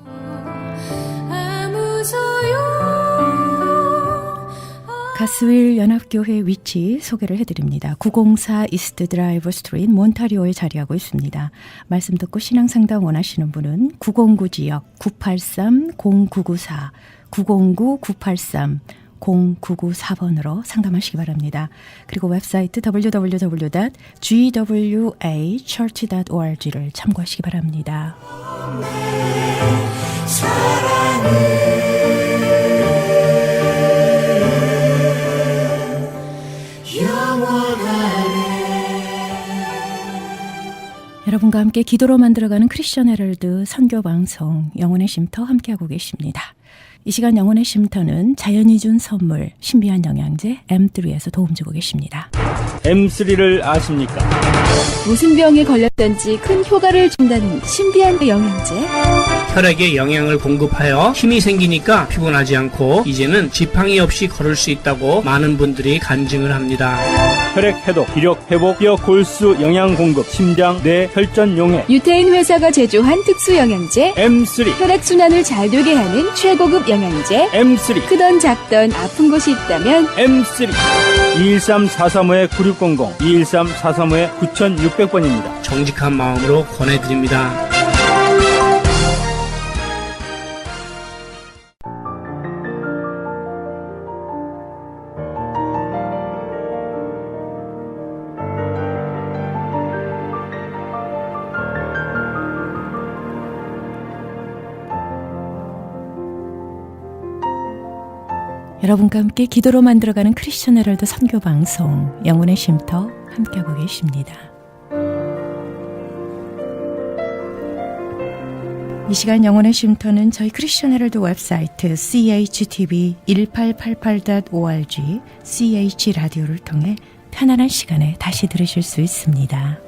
가스윌 연합교회 위치 소개를 해드립니다. 904 이스트 드라이버 스트리트 몬타리오에 자리하고 있습니다. 말씀 듣고 신앙상담 원하시는 분은 909 지역 983-0994, 909-983-0994번으로 상담하시기 바랍니다. 그리고 웹사이트 www.gwachurch.org를 참고하시기 바랍니다. 여러분과 함께 기도로 만들어가는 크리스천 헤럴드 선교 방송 영혼의 쉼터 함께하고 계십니다. 이 시간 영혼의 쉼터는 자연이 준 선물 신비한 영양제 M3에서 도움 주고 계십니다. M3를 아십니까? 무슨 병에 걸렸던지 큰 효과를 준다는 신비한 영양제. 혈액에 영양을 공급하여 힘이 생기니까 피곤하지 않고 이제는 지팡이 없이 걸을 수 있다고 많은 분들이 간증을 합니다. 혈액 해독, 기력 회복, 뼈 골수 영양 공급, 심장, 뇌, 혈전 용해. 유태인 회사가 제조한 특수 영양제. M3, 혈액순환을 잘 되게 하는 최고급 영양제. M3, 크던 작던 아픈 곳이 있다면 M3. 213-435-9600, 213-435-9600번입니다. 정직한 마음으로 권해드립니다. 여러분과 함께 기도로 만들어가는 크리스천 헤럴드 선교 방송 영혼의 쉼터 함께하고 계십니다. 이 시간 영혼의 쉼터는 저희 크리스천 헤럴드 웹사이트chtv1888.org ch라디오를 통해 편안한 시간에 다시 들으실 수 있습니다.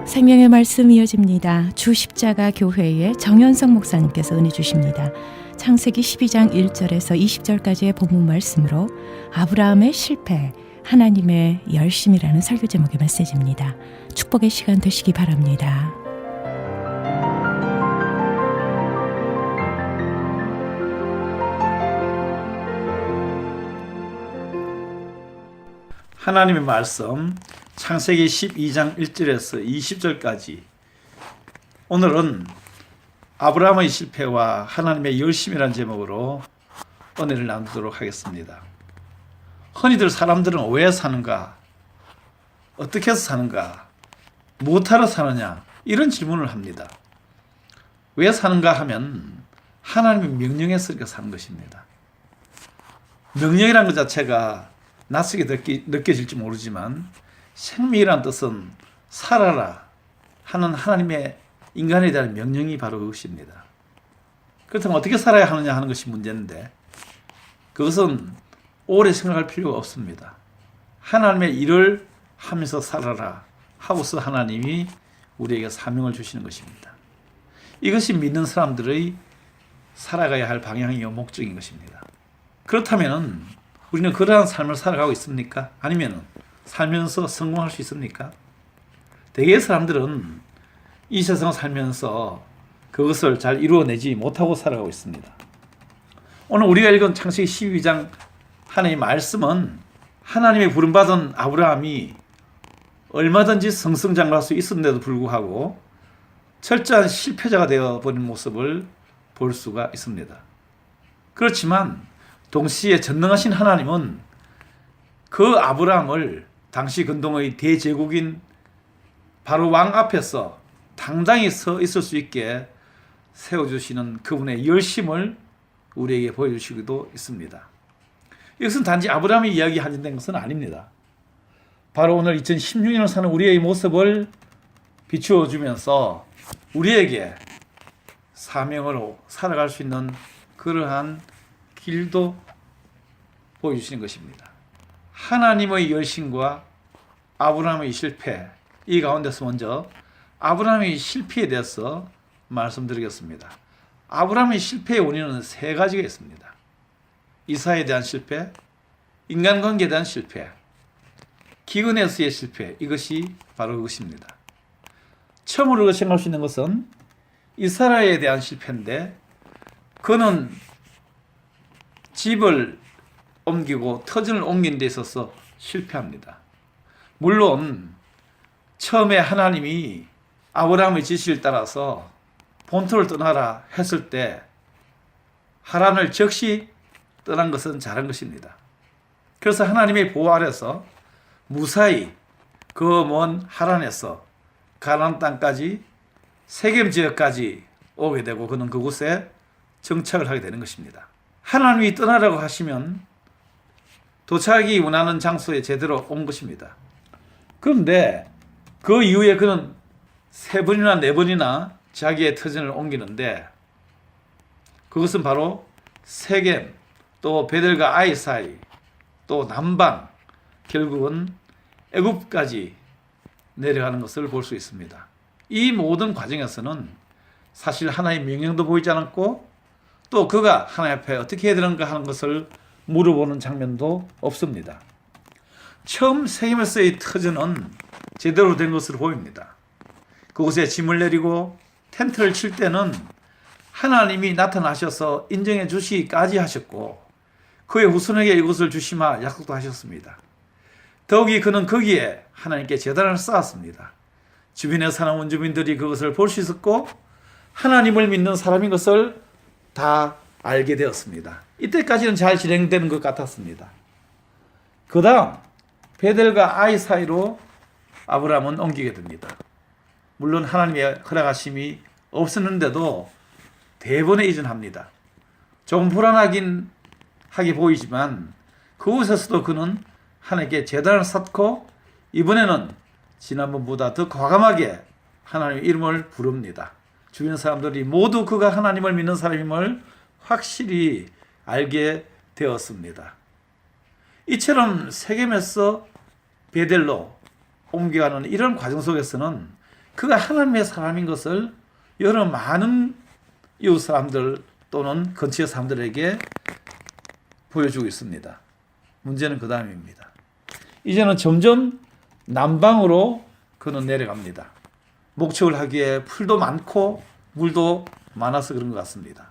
생명의 말씀 이어집니다. 주 십자가 교회의 정현성 목사님께서 은혜 주십니다. 창세기 12장 1절에서 20절까지의 본문 말씀으로 아브라함의 실패, 하나님의 열심이라는 설교 제목의 메시지입니다. 축복의 시간 되시기 바랍니다. 하나님의 말씀 창세기 12장 1절에서 20절까지 오늘은 아브라함의 실패와 하나님의 열심이라는 제목으로 은혜를 나누도록 하겠습니다. 흔히들 사람들은 왜 사는가? 어떻게 해서 사는가? 무엇하러 사느냐? 이런 질문을 합니다. 왜 사는가 하면 하나님의 명령에 쓰니까 사는 것입니다. 명령이라는 것 자체가 낯설게 느껴질지 모르지만 생명이라는 뜻은 살아라 하는 하나님의 인간에 대한 명령이 바로 그것입니다. 그렇다면 어떻게 살아야 하느냐 하는 것이 문제인데 그것은 오래 생각할 필요가 없습니다. 하나님의 일을 하면서 살아라 하고서 하나님이 우리에게 사명을 주시는 것입니다. 이것이 믿는 사람들의 살아가야 할 방향이요 목적인 것입니다. 그렇다면 우리는 그러한 삶을 살아가고 있습니까? 아니면 살면서 성공할 수 있습니까? 대개의 사람들은 이 세상을 살면서 그것을 잘 이루어내지 못하고 살아가고 있습니다. 오늘 우리가 읽은 창세기 12장 하나님의 말씀은 하나님의 부름받은 아브라함이 얼마든지 성성장구할 수 있었는데도 불구하고 철저한 실패자가 되어버린 모습을 볼 수가 있습니다. 그렇지만 동시에 전능하신 하나님은 그 아브라함을 당시 근동의 대제국인 바로 왕 앞에서 당당히 서 있을 수 있게 세워주시는 그분의 열심을 우리에게 보여주시기도 있습니다. 이것은 단지 아브라함이 이야기 한정된 것은 아닙니다. 바로 오늘 2016년을 사는 우리의 모습을 비추어 주면서 우리에게 사명으로 살아갈 수 있는 그러한 길도 보여주시는 것입니다. 하나님의 열심과 아브라함의 실패, 이 가운데서 먼저 아브라함의 실패에 대해서 말씀드리겠습니다. 아브라함의 실패의 원인은 세 가지가 있습니다. 이사에 대한 실패, 인간관계에 대한 실패, 기근에서의 실패, 이것이 바로 그것입니다. 처음으로 생각할 수 있는 것은 이스라엘에 대한 실패인데 그는 집을 옮기고 터전을 옮긴 데 있어서 실패합니다. 물론 처음에 하나님이 아브라함의 지시를 따라서 본토를 떠나라 했을 때 하란을 즉시 떠난 것은 잘한 것입니다. 그래서 하나님의 보호 아래서 무사히 그 먼 하란에서 가나안 땅까지 세겜 지역까지 오게 되고 그는 그곳에 정착을 하게 되는 것입니다. 하나님이 떠나라고 하시면 도착하기 원하는 장소에 제대로 온 것입니다. 그런데 그 이후에 그는 3번이나 4번이나 자기의 터전을 옮기는데 그것은 바로 세겜, 또 베델과 아이 사이, 또 남방, 결국은 애굽까지 내려가는 것을 볼 수 있습니다. 이 모든 과정에서는 사실 하나의 명령도 보이지 않았고 또 그가 하나님 앞에 어떻게 해야 되는가 하는 것을 물어보는 장면도 없습니다. 처음 세겜에서의 터전은 제대로 된 것으로 보입니다. 그곳에 짐을 내리고 텐트를 칠 때는 하나님이 나타나셔서 인정해 주시기까지 하셨고 그의 후손에게 이곳을 주시마 약속도 하셨습니다. 더욱이 그는 거기에 하나님께 제단을 쌓았습니다. 주변에 사는 원주민들이 그것을 볼 수 있었고 하나님을 믿는 사람인 것을 다 알게 되었습니다. 이때까지는 잘 진행되는 것 같았습니다. 그 다음 베델과 아이 사이로 아브라함은 옮기게 됩니다. 물론 하나님의 허락하심이 없었는데도 대번에 이전합니다. 조금 불안하긴 하게 보이지만 그곳에서도 그는 하나님께 제단을 쌓고 이번에는 지난번보다 더 과감하게 하나님의 이름을 부릅니다. 주변 사람들이 모두 그가 하나님을 믿는 사람임을 확실히 알게 되었습니다. 이처럼 세겜에서 베델로 옮겨가는 이런 과정 속에서는 그가 하나님의 사람인 것을 여러 많은 이웃 사람들 또는 근처의 사람들에게 보여주고 있습니다. 문제는 그 다음입니다. 이제는 점점 남방으로 그는 내려갑니다. 목축을 하기에 풀도 많고 물도 많아서 그런 것 같습니다.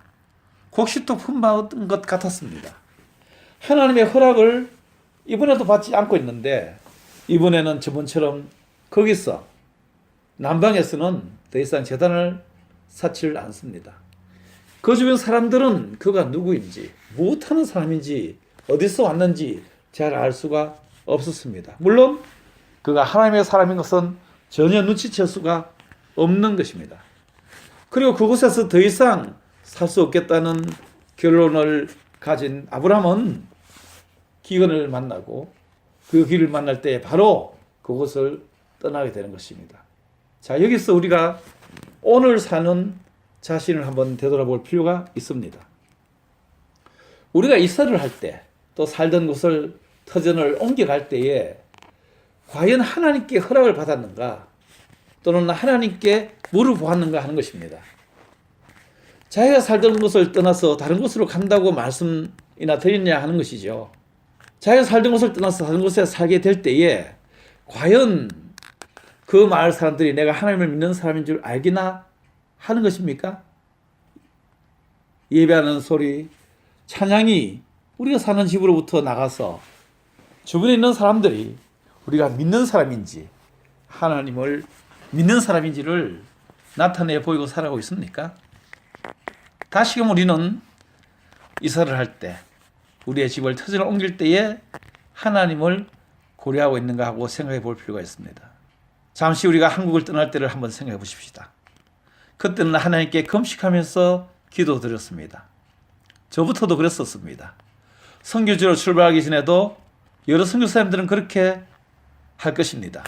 곡식도 품받은 것 같았습니다. 하나님의 허락을 이번에도 받지 않고 있는데 이번에는 저번처럼 거기서 남방에서는 더 이상 제단을 쌓지를 않습니다. 그 주변 사람들은 그가 누구인지 무엇하는 사람인지 어디서 왔는지 잘 알 수가 없었습니다. 물론 그가 하나님의 사람인 것은 전혀 눈치챌 수가 없는 것입니다. 그리고 그곳에서 더 이상 살 수 없겠다는 결론을 가진 아브라함은 기근을 만나고 그 길을 만날 때 바로 그곳을 떠나게 되는 것입니다. 자, 여기서 우리가 오늘 사는 자신을 한번 되돌아볼 필요가 있습니다. 우리가 이사를 할 때 또 살던 곳을 터전을 옮겨갈 때에 과연 하나님께 허락을 받았는가 또는 하나님께 물어보았는가 하는 것입니다. 자기가 살던 곳을 떠나서 다른 곳으로 간다고 말씀이나 드렸냐 하는 것이죠. 자기가 살던 곳을 떠나서 다른 곳에 살게 될 때에 과연 그 마을 사람들이 내가 하나님을 믿는 사람인 줄 알기나 하는 것입니까? 예배하는 소리, 찬양이 우리가 사는 집으로부터 나가서 주변에 있는 사람들이 우리가 믿는 사람인지 하나님을 믿는 사람인지를 나타내 보이고 살아가고 있습니까? 다시금 우리는 이사를 할 때 우리의 집을 터전을 옮길 때에 하나님을 고려하고 있는가 하고 생각해 볼 필요가 있습니다. 잠시 우리가 한국을 떠날 때를 한번 생각해 보십시다. 그때는 하나님께 금식하면서 기도드렸습니다. 저부터도 그랬었습니다. 선교지로 출발하기 전에도 여러 선교사님들은 그렇게 할 것입니다.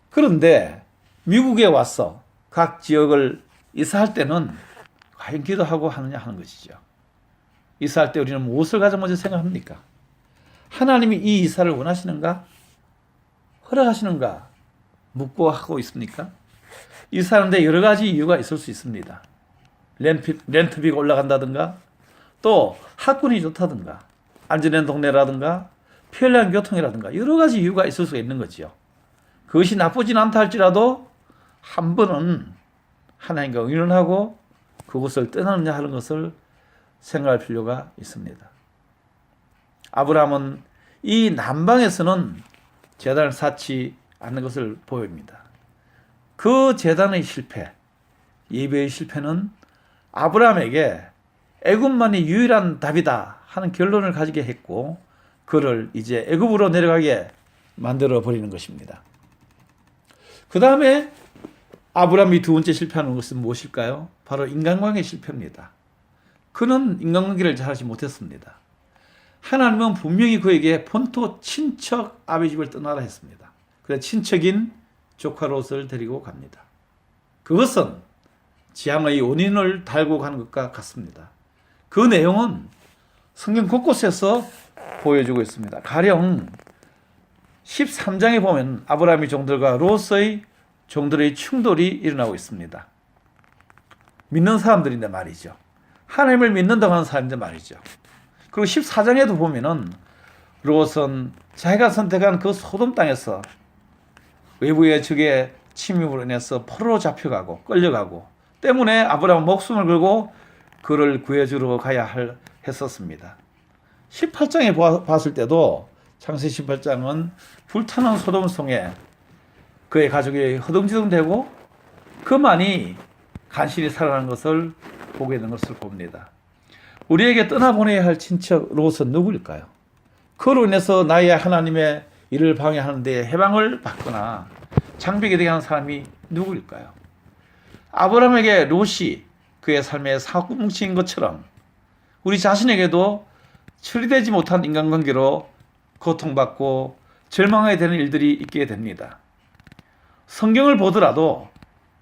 그런데 미국에 와서 각 지역을 이사할 때는 과연 기도하고 하느냐 하는 것이죠. 이사할 때 우리는 무엇을 가장 먼저 생각합니까? 하나님이 이 이사를 원하시는가? 허락하시는가? 묻고 하고 있습니까? 이사하는데 여러 가지 이유가 있을 수 있습니다. 렌트비가 올라간다든가 또 학군이 좋다든가 안전한 동네라든가 편리한 교통이라든가 여러 가지 이유가 있을 수가 있는 거죠. 그것이 나쁘진 않다 할지라도 한 번은 하나님과 의논하고 그곳을 떠나느냐 하는 것을 생각할 필요가 있습니다. 아브라함은 이 남방에서는 제단을 쌓지 않는 것을 보입니다. 그 제단의 실패, 예배의 실패는 아브라함에게 애굽만이 유일한 답이다 하는 결론을 가지게 했고 그를 이제 애굽으로 내려가게 만들어 버리는 것입니다. 그 다음에 아브라함이 두 번째 실패하는 것은 무엇일까요? 바로 인간관계 실패입니다. 그는 인간관계를 잘하지 못했습니다. 하나님은 분명히 그에게 본토 친척 아비 집을 떠나라 했습니다. 그래서 친척인 조카 롯을 데리고 갑니다. 그것은 재앙의 원인을 달고 가는 것과 같습니다. 그 내용은 성경 곳곳에서 보여주고 있습니다. 가령 13장에 보면 아브라함의 종들과 롯의 종들의 충돌이 일어나고 있습니다. 믿는 사람들인데 말이죠. 하나님을 믿는다고 하는 사람인데 말이죠. 그리고 14장에도 보면은 롯은 자기가 선택한 그 소돔 땅에서 외부의 적의 침입으로 인해서 포로로 잡혀가고 끌려가고 때문에 아브라함은 목숨을 걸고 그를 구해주러 가야 했었습니다. 18장에 봤을 때도 창세기 18장은 불타는 소돔 성에 그의 가족이 허둥지둥대고 그만이 간신히 살아난 것을 보게 된 것을 봅니다. 우리에게 떠나보내야 할 친척 롯은 누구일까요? 그로 인해서 나의 하나님의 일을 방해하는 데 해방을 받거나 장벽이 되게 하는 사람이 누구일까요? 아브라함에게 롯이 그의 삶의 사고뭉치인 것처럼 우리 자신에게도 처리되지 못한 인간관계로 고통받고 절망하게 되는 일들이 있게 됩니다. 성경을 보더라도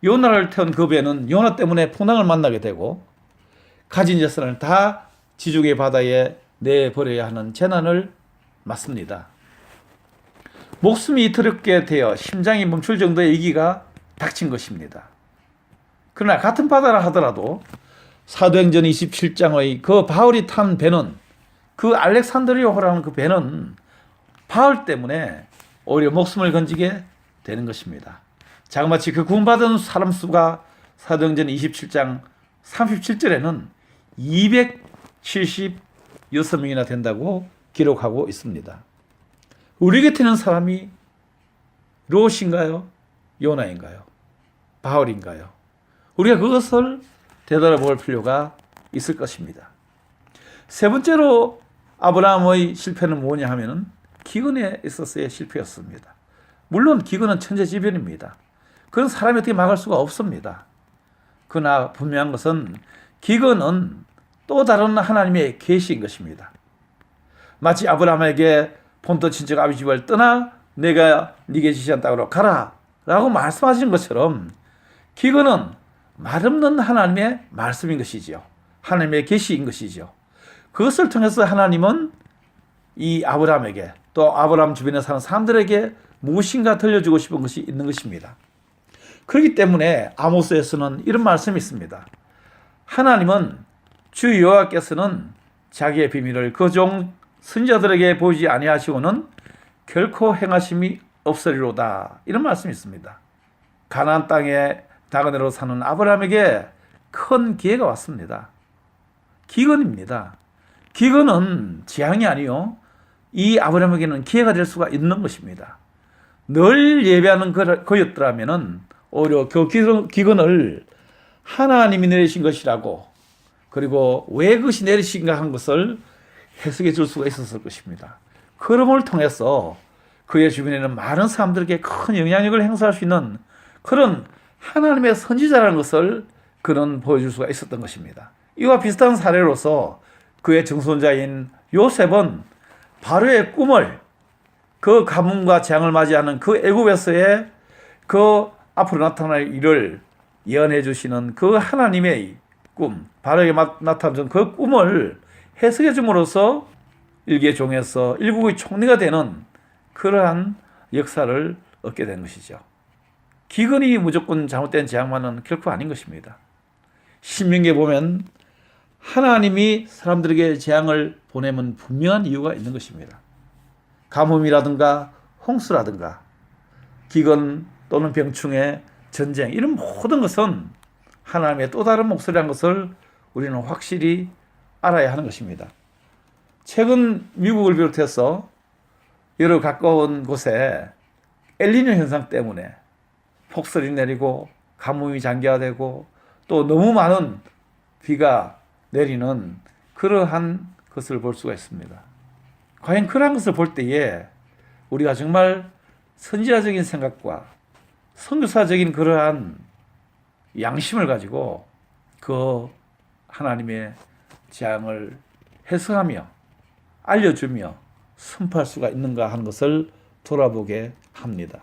요나를 태운 그 배는 요나 때문에 풍랑을 만나게 되고 가진 재산을 다 지중해 바다에 내버려야 하는 재난을 맞습니다. 목숨이 이토록 되어 심장이 멈출 정도의 위기가 닥친 것입니다. 그러나 같은 바다라 하더라도 사도행전 27장의 그 바울이 탄 배는 그 알렉산드리아호라는 그 배는 바울 때문에 오히려 목숨을 건지게 되는 것입니다. 자그마치 그 구원받은 사람 수가 사도행전 27장 37절에는 276명이나 된다고 기록하고 있습니다. 우리 곁에 있는 사람이 롯인가요? 요나인가요? 바울인가요? 우리가 그것을 되돌아볼 필요가 있을 것입니다. 세 번째로 아브라함의 실패는 뭐냐 하면은 기근에 있어서의 실패였습니다. 물론 기근은 천재지변입니다. 그건 사람이 어떻게 막을 수가 없습니다. 그러나 분명한 것은 기근은 또 다른 하나님의 계시인 것입니다. 마치 아브라함에게 본토 친척 아비 집을 떠나 내가 네게 지시한 땅으로 가라 라고 말씀하신 것처럼 기근은 말없는 하나님의 말씀인 것이지요. 하나님의 계시인 것이죠. 그것을 통해서 하나님은 이 아브라함에게 또 아브라함 주변에 사는 사람들에게 무엇인가 들려주고 싶은 것이 있는 것입니다. 그렇기 때문에 아모스에서는 이런 말씀이 있습니다. 하나님은 주 여호와께서는 자기의 비밀을 그 종 선지자들에게 보이지 아니하시고는 결코 행하심이 없으리로다. 이런 말씀이 있습니다. 가나안 땅에 나그네로 사는 아브라함에게 큰 기회가 왔습니다. 기근입니다. 기근은 재앙이 아니요. 이 아브라함에게는 기회가 될 수가 있는 것입니다. 늘 예배하는 거였더라면 오히려 그 기근을 하나님이 내리신 것이라고 그리고 왜 그것이 내리신가 한 것을 해석해 줄 수가 있었을 것입니다. 그럼을 통해서 그의 주변에는 많은 사람들에게 큰 영향력을 행사할 수 있는 그런 하나님의 선지자라는 것을 그는 보여줄 수가 있었던 것입니다. 이와 비슷한 사례로서 그의 증손자인 요셉은 바로의 꿈을 그 가뭄과 재앙을 맞이하는 그 애굽에서의 그 앞으로 나타날 일을 예언해 주시는 그 하나님의 꿈, 바로에게 나타난 그 꿈을 해석해 줌으로써 일개 종에서 일국의 총리가 되는 그러한 역사를 얻게 된 것이죠. 기근이 무조건 잘못된 재앙만은 결코 아닌 것입니다. 신명기에 보면 하나님이 사람들에게 재앙을 보내면 분명한 이유가 있는 것입니다. 가뭄이라든가 홍수라든가 기근 또는 병충해, 전쟁 이런 모든 것은 하나님의 또 다른 목소리라는 것을 우리는 확실히 알아야 하는 것입니다. 최근 미국을 비롯해서 여러 가까운 곳에 엘니뇨 현상 때문에 폭설이 내리고 가뭄이 장기화되고 또 너무 많은 비가 내리는 그러한 것을 볼 수가 있습니다. 과연 그러한 것을 볼 때에 우리가 정말 선지자적인 생각과 선교사적인 그러한 양심을 가지고 그 하나님의 재앙을 해석하며 알려주며 선포할 수가 있는가 하는 것을 돌아보게 합니다.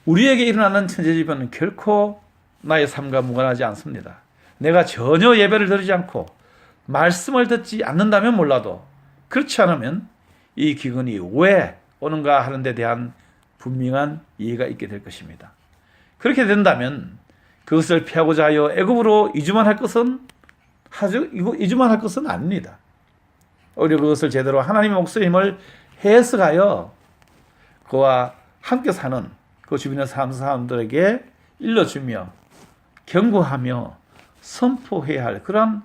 우리에게 일어나는 천재지변은 결코 나의 삶과 무관하지 않습니다. 내가 전혀 예배를 드리지 않고 말씀을 듣지 않는다면 몰라도 그렇지 않으면 이 기근이 왜 오는가 하는 데 대한 분명한 이해가 있게 될 것입니다. 그렇게 된다면 그것을 피하고자 하여 애굽으로 이주만 할 것은 아닙니다. 오히려 그것을 제대로 하나님의 목소림을 해석하여 그와 함께 사는 그 주변의 사람들에게 일러주며 경고하며 선포해야 할 그런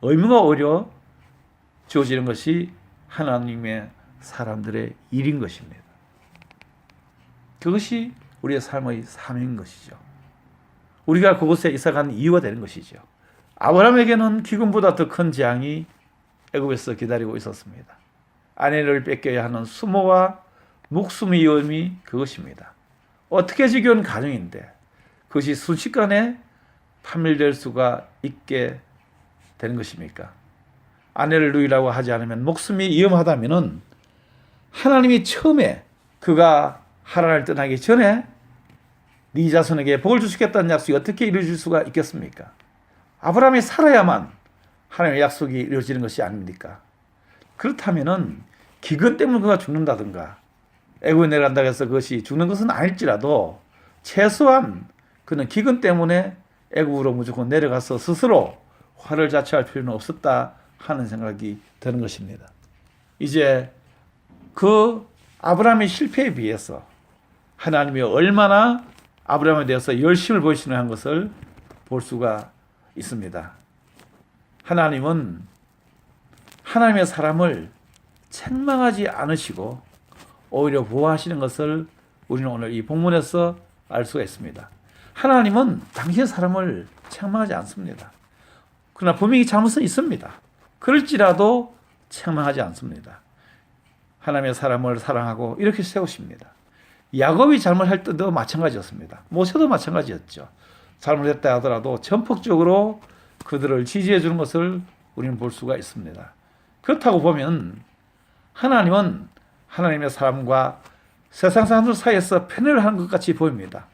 의무가 오히려 주어지는 것이 하나님의 사람들의 일인 것입니다. 그것이 우리의 삶의 삶인 것이죠. 우리가 그곳에 이사간 이유가 되는 것이죠. 아브라함에게는 기근보다 더 큰 재앙이 애굽에서 기다리고 있었습니다. 아내를 뺏겨야 하는 수모와 목숨의 위험이 그것입니다. 어떻게 지겨운 가정인데 그것이 순식간에 파멸될 수가 있게 되는 것입니까? 아내를 누이라고 하지 않으면 목숨이 위험하다면은 하나님이 처음에 그가 하란을 떠나기 전에 네 자손에게 복을 주시겠다는 약속이 어떻게 이루어질 수가 있겠습니까? 아브라함이 살아야만 하나님의 약속이 이루어지는 것이 아닙니까? 그렇다면은 기근 때문에 그가 죽는다든가 애굽에 내려간다고 해서 그것이 죽는 것은 아닐지라도 최소한 그는 기근 때문에 애굽으로 무조건 내려가서 스스로 화를 자초할 필요는 없었다 하는 생각이 드는 것입니다. 이제 그 아브라함의 실패에 비해서 하나님이 얼마나 아브라함에 대해서 열심을 보이시는 한 것을 볼 수가 있습니다. 하나님은 하나님의 사람을 책망하지 않으시고 오히려 보호하시는 것을 우리는 오늘 이 본문에서 알 수가 있습니다. 하나님은 당신의 사람을 책망하지 않습니다. 그러나 분명히 잘못은 있습니다. 그럴지라도 책망하지 않습니다. 하나님의 사람을 사랑하고 이렇게 세우십니다. 야곱이 잘못할 때도 마찬가지였습니다. 모세도 마찬가지였죠. 잘못했다 하더라도 전폭적으로 그들을 지지해 주는 것을 우리는 볼 수가 있습니다. 그렇다고 보면 하나님은 하나님의 사람과 세상 사람들 사이에서 편애를 하는 것 같이 보입니다.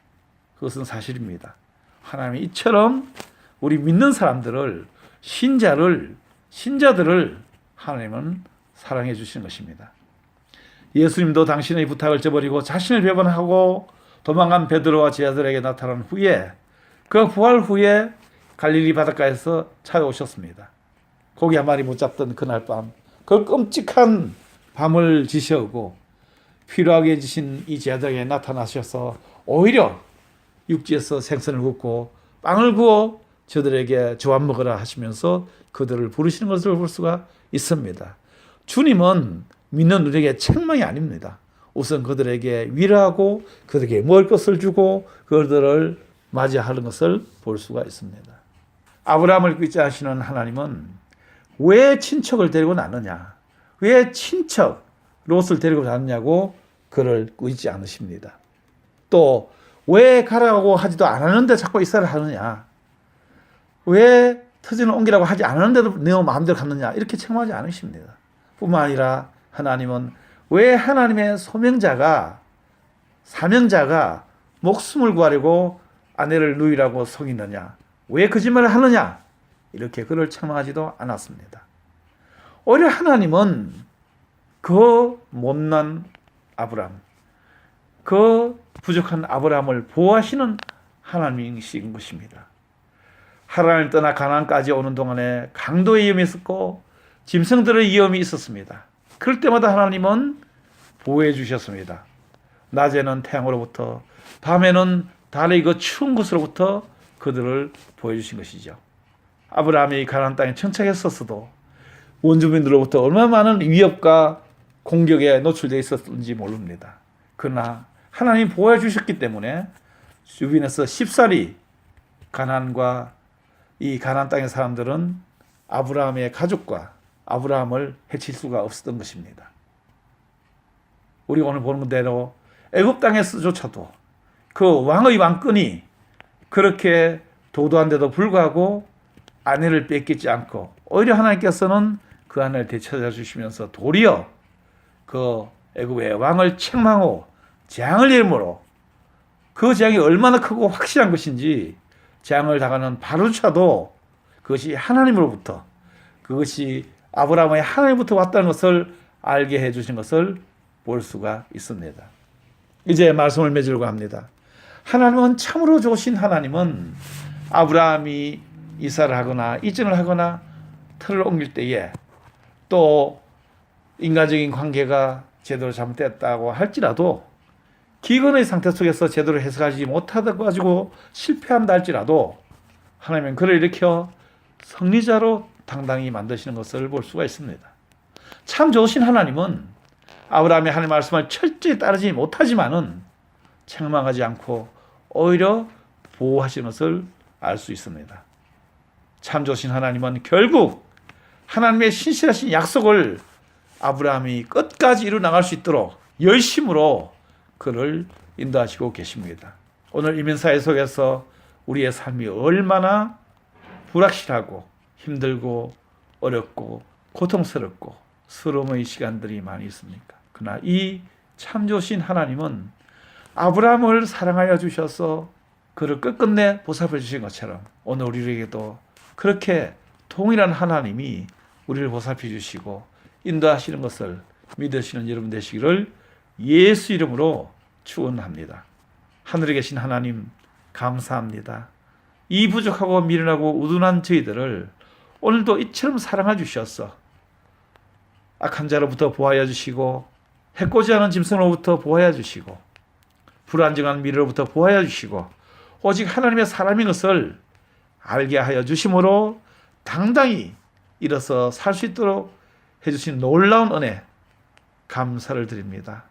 그것은 사실입니다. 하나님이 이처럼 우리 믿는 사람들을 신자들을 하나님은 사랑해 주시는 것입니다. 예수님도 당신의 부탁을 저버리고 자신을 배반하고 도망간 베드로와 제자들에게 나타난 후에 그 부활 후에 갈릴리 바닷가에서 찾아오셨습니다. 고기 한 마리 못 잡던 그날 밤, 그 끔찍한 밤을 지새우고 필요하게 해주신 이 제자들에게 나타나셔서 오히려 육지에서 생선을 굽고 빵을 구워 저들에게 저안 먹으라 하시면서 그들을 부르시는 것을 볼 수가 있습니다. 주님은 믿는 우리에게 책망이 아닙니다. 우선 그들에게 위로하고 그들에게 먹을 것을 주고 그들을 맞이하는 것을 볼 수가 있습니다. 아브라함을 꾀하시는 하나님은 왜 친척을 데리고 났느냐, 왜 친척 롯을 데리고 났느냐고 그를 꾸짖지 않으십니다. 또 왜 가라고 하지도 않았는데 자꾸 이사를 하느냐, 왜 터전을 옮기라고 하지 않았는데도 내 마음대로 갔느냐, 이렇게 책망하지 않으십니다. 뿐만 아니라 하나님은 왜 하나님의 사명자가 목숨을 구하려고 아내를 누이라고 속이느냐, 왜 거짓말을 하느냐, 이렇게 그를 책망하지도 않았습니다. 오히려 하나님은 그 못난 아브라함, 그 부족한 아브라함을 보호하시는 하나님이신 것입니다. 하란을 떠나 가나안까지 오는 동안에 강도의 위험이 있었고 짐승들의 위험이 있었습니다. 그럴 때마다 하나님은 보호해 주셨습니다. 낮에는 태양으로부터, 밤에는 달의 그 추운 곳으로부터 그들을 보여주신 것이죠. 아브라함이 가나안 땅에 정착했었어도 원주민들로부터 얼마나 많은 위협과 공격에 노출되어 있었는지 모릅니다. 그러나 하나님 보호해 주셨기 때문에 주변에서 쉽사리 가나안과 이 가나안 땅의 사람들은 아브라함의 가족과 아브라함을 해칠 수가 없었던 것입니다. 우리가 오늘 보는 대로 애굽 땅에서조차도 그 왕의 왕권이 그렇게 도도한데도 불구하고 아내를 뺏기지 않고 오히려 하나님께서는 그 아내를 되찾아 주시면서 도리어 그 애굽의 왕을 책망하고 재앙을 이름으로 그 재앙이 얼마나 크고 확실한 것인지 재앙을 당하는 바로조차도 그것이 하나님으로부터, 그것이 아브라함의 하나님부터 왔다는 것을 알게 해주신 것을 볼 수가 있습니다. 이제 말씀을 맺으려고 합니다. 하나님은 참으로 좋으신 하나님은 아브라함이 이사를 하거나 이전을 하거나 터를 옮길 때에 또 인간적인 관계가 제대로 잘못됐다고 할지라도 기근의 상태 속에서 제대로 해석하지 못하다고 가지고 실패한다 할지라도 하나님은 그를 일으켜 승리자로 당당히 만드시는 것을 볼 수가 있습니다. 참 좋으신 하나님은 아브라함이 하나님의 말씀을 철저히 따르지 못하지만은 책망하지 않고 오히려 보호하시는 것을 알 수 있습니다. 참 좋으신 하나님은 결국 하나님의 신실하신 약속을 아브라함이 끝까지 이루 나갈 수 있도록 열심으로 그를 인도하시고 계십니다. 오늘 이민사회 속에서 우리의 삶이 얼마나 불확실하고 힘들고 어렵고 고통스럽고 서러움의 시간들이 많이 있습니까? 그러나 이 참 좋으신 하나님은 아브라함을 사랑하여 주셔서 그를 끝끝내 보살펴 주신 것처럼 오늘 우리에게도 그렇게 동일한 하나님이 우리를 보살펴 주시고 인도하시는 것을 믿으시는 여러분 되시기를 예수 이름으로 축원합니다. 하늘에 계신 하나님 감사합니다. 이 부족하고 미련하고 우둔한 저희들을 오늘도 이처럼 사랑해 주셔서 악한 자로부터 보호하여 주시고 해코지 않은 짐승으로부터 보호하여 주시고 불안정한 미래로부터 보호하여 주시고 오직 하나님의 사람인 것을 알게 하여 주심으로 당당히 일어서 살 수 있도록 해주신 놀라운 은혜 감사를 드립니다.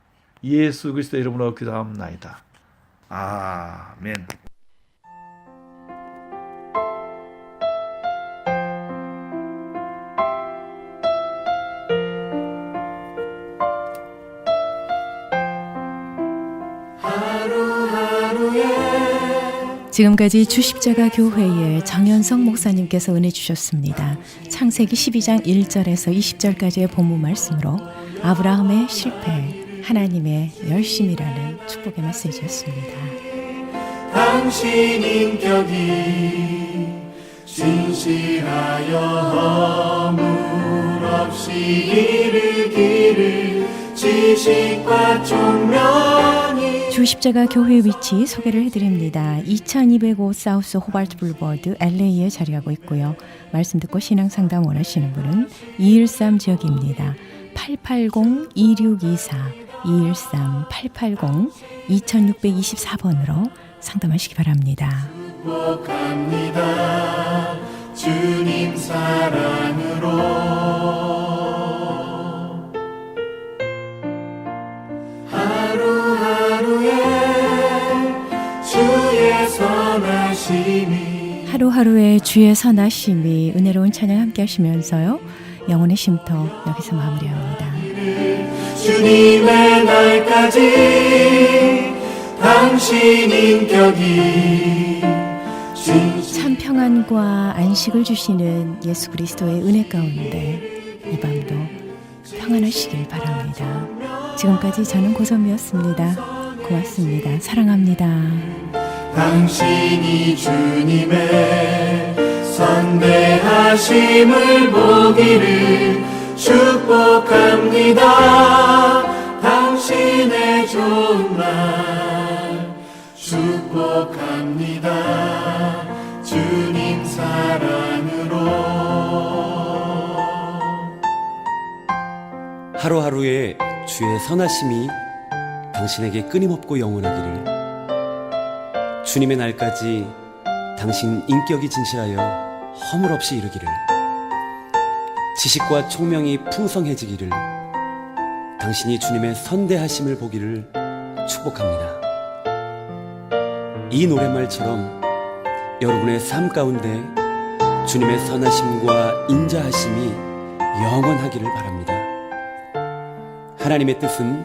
예수 그리스도 이름으로 기도합나이다. 아멘. 지금까지 주십자가 교회의 정현성 목사님께서 은혜 주셨습니다. 창세기 12장 1절에서 20절까지의 본문 말씀으로 아브라함의 실패, 하나님의 열심이라는 축복의 메시지였습니다. 당신 인격이 진실하여 허물 없이 이르기를 지식과 총명이 주십자가 교회 위치 소개를 해드립니다. 2205 사우스 호발트 블버드 LA에 자리하고 있고요. 말씀 듣고 신앙 상담 원하시는 분은 213 지역입니다. 880-2624 213-880-2624번으로 상담하시기 바랍니다. 축복합니다. 주님 사랑으로 주의 선하심이 하루하루의 주의 선하심이 은혜로운 찬양 함께 하시면서요. 영혼의 쉼터 여기서 마무리합니다. 주님의 날까지 당신 인격이 참 평안과 안식을 주시는 예수 그리스도의 은혜 가운데 이 밤도 평안하시길 바랍니다. 지금까지 저는 고선미였습니다. 고맙습니다. 사랑합니다. 당신이 주님의 선대하심을 보기를 축복합니다. 당신의 좋은 날 축복합니다. 주님 사랑으로 하루하루의 주의 선하심이 당신에게 끊임없고 영원하기를, 주님의 날까지 당신 인격이 진실하여 허물 없이 이르기를, 지식과 총명이 풍성해지기를, 당신이 주님의 선대하심을 보기를 축복합니다. 이 노랫말처럼 여러분의 삶 가운데 주님의 선하심과 인자하심이 영원하기를 바랍니다. 하나님의 뜻은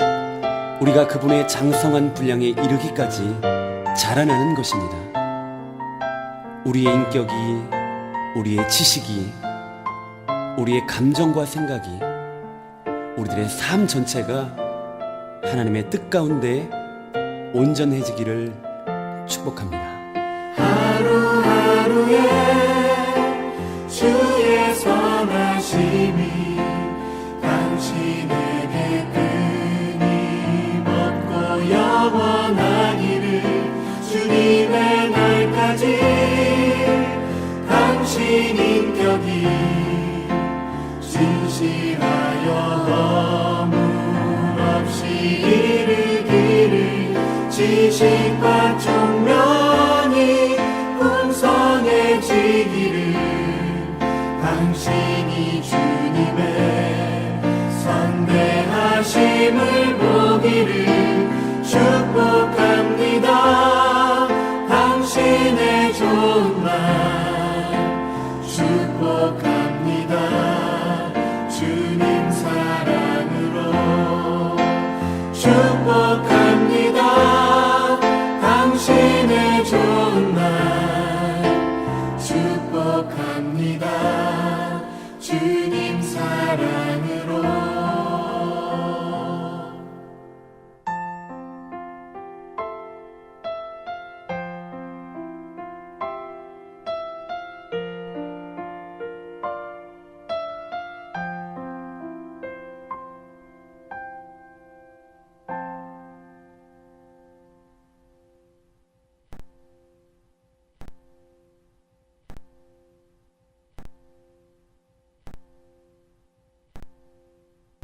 우리가 그분의 장성한 분량에 이르기까지 자라나는 것입니다. 우리의 인격이, 우리의 지식이, 우리의 감정과 생각이, 우리들의 삶 전체가 하나님의 뜻 가운데 온전해지기를 축복합니다. 하루하루 하루에 주의 선하심이 당신에게 끊임없고 영원하기를 주님의 날까지 당신 인격이 진실하여 허물 없이 이르기를 지식과 총명이 풍성해지기를 당신이 주님의 선대하심을 보기를 축복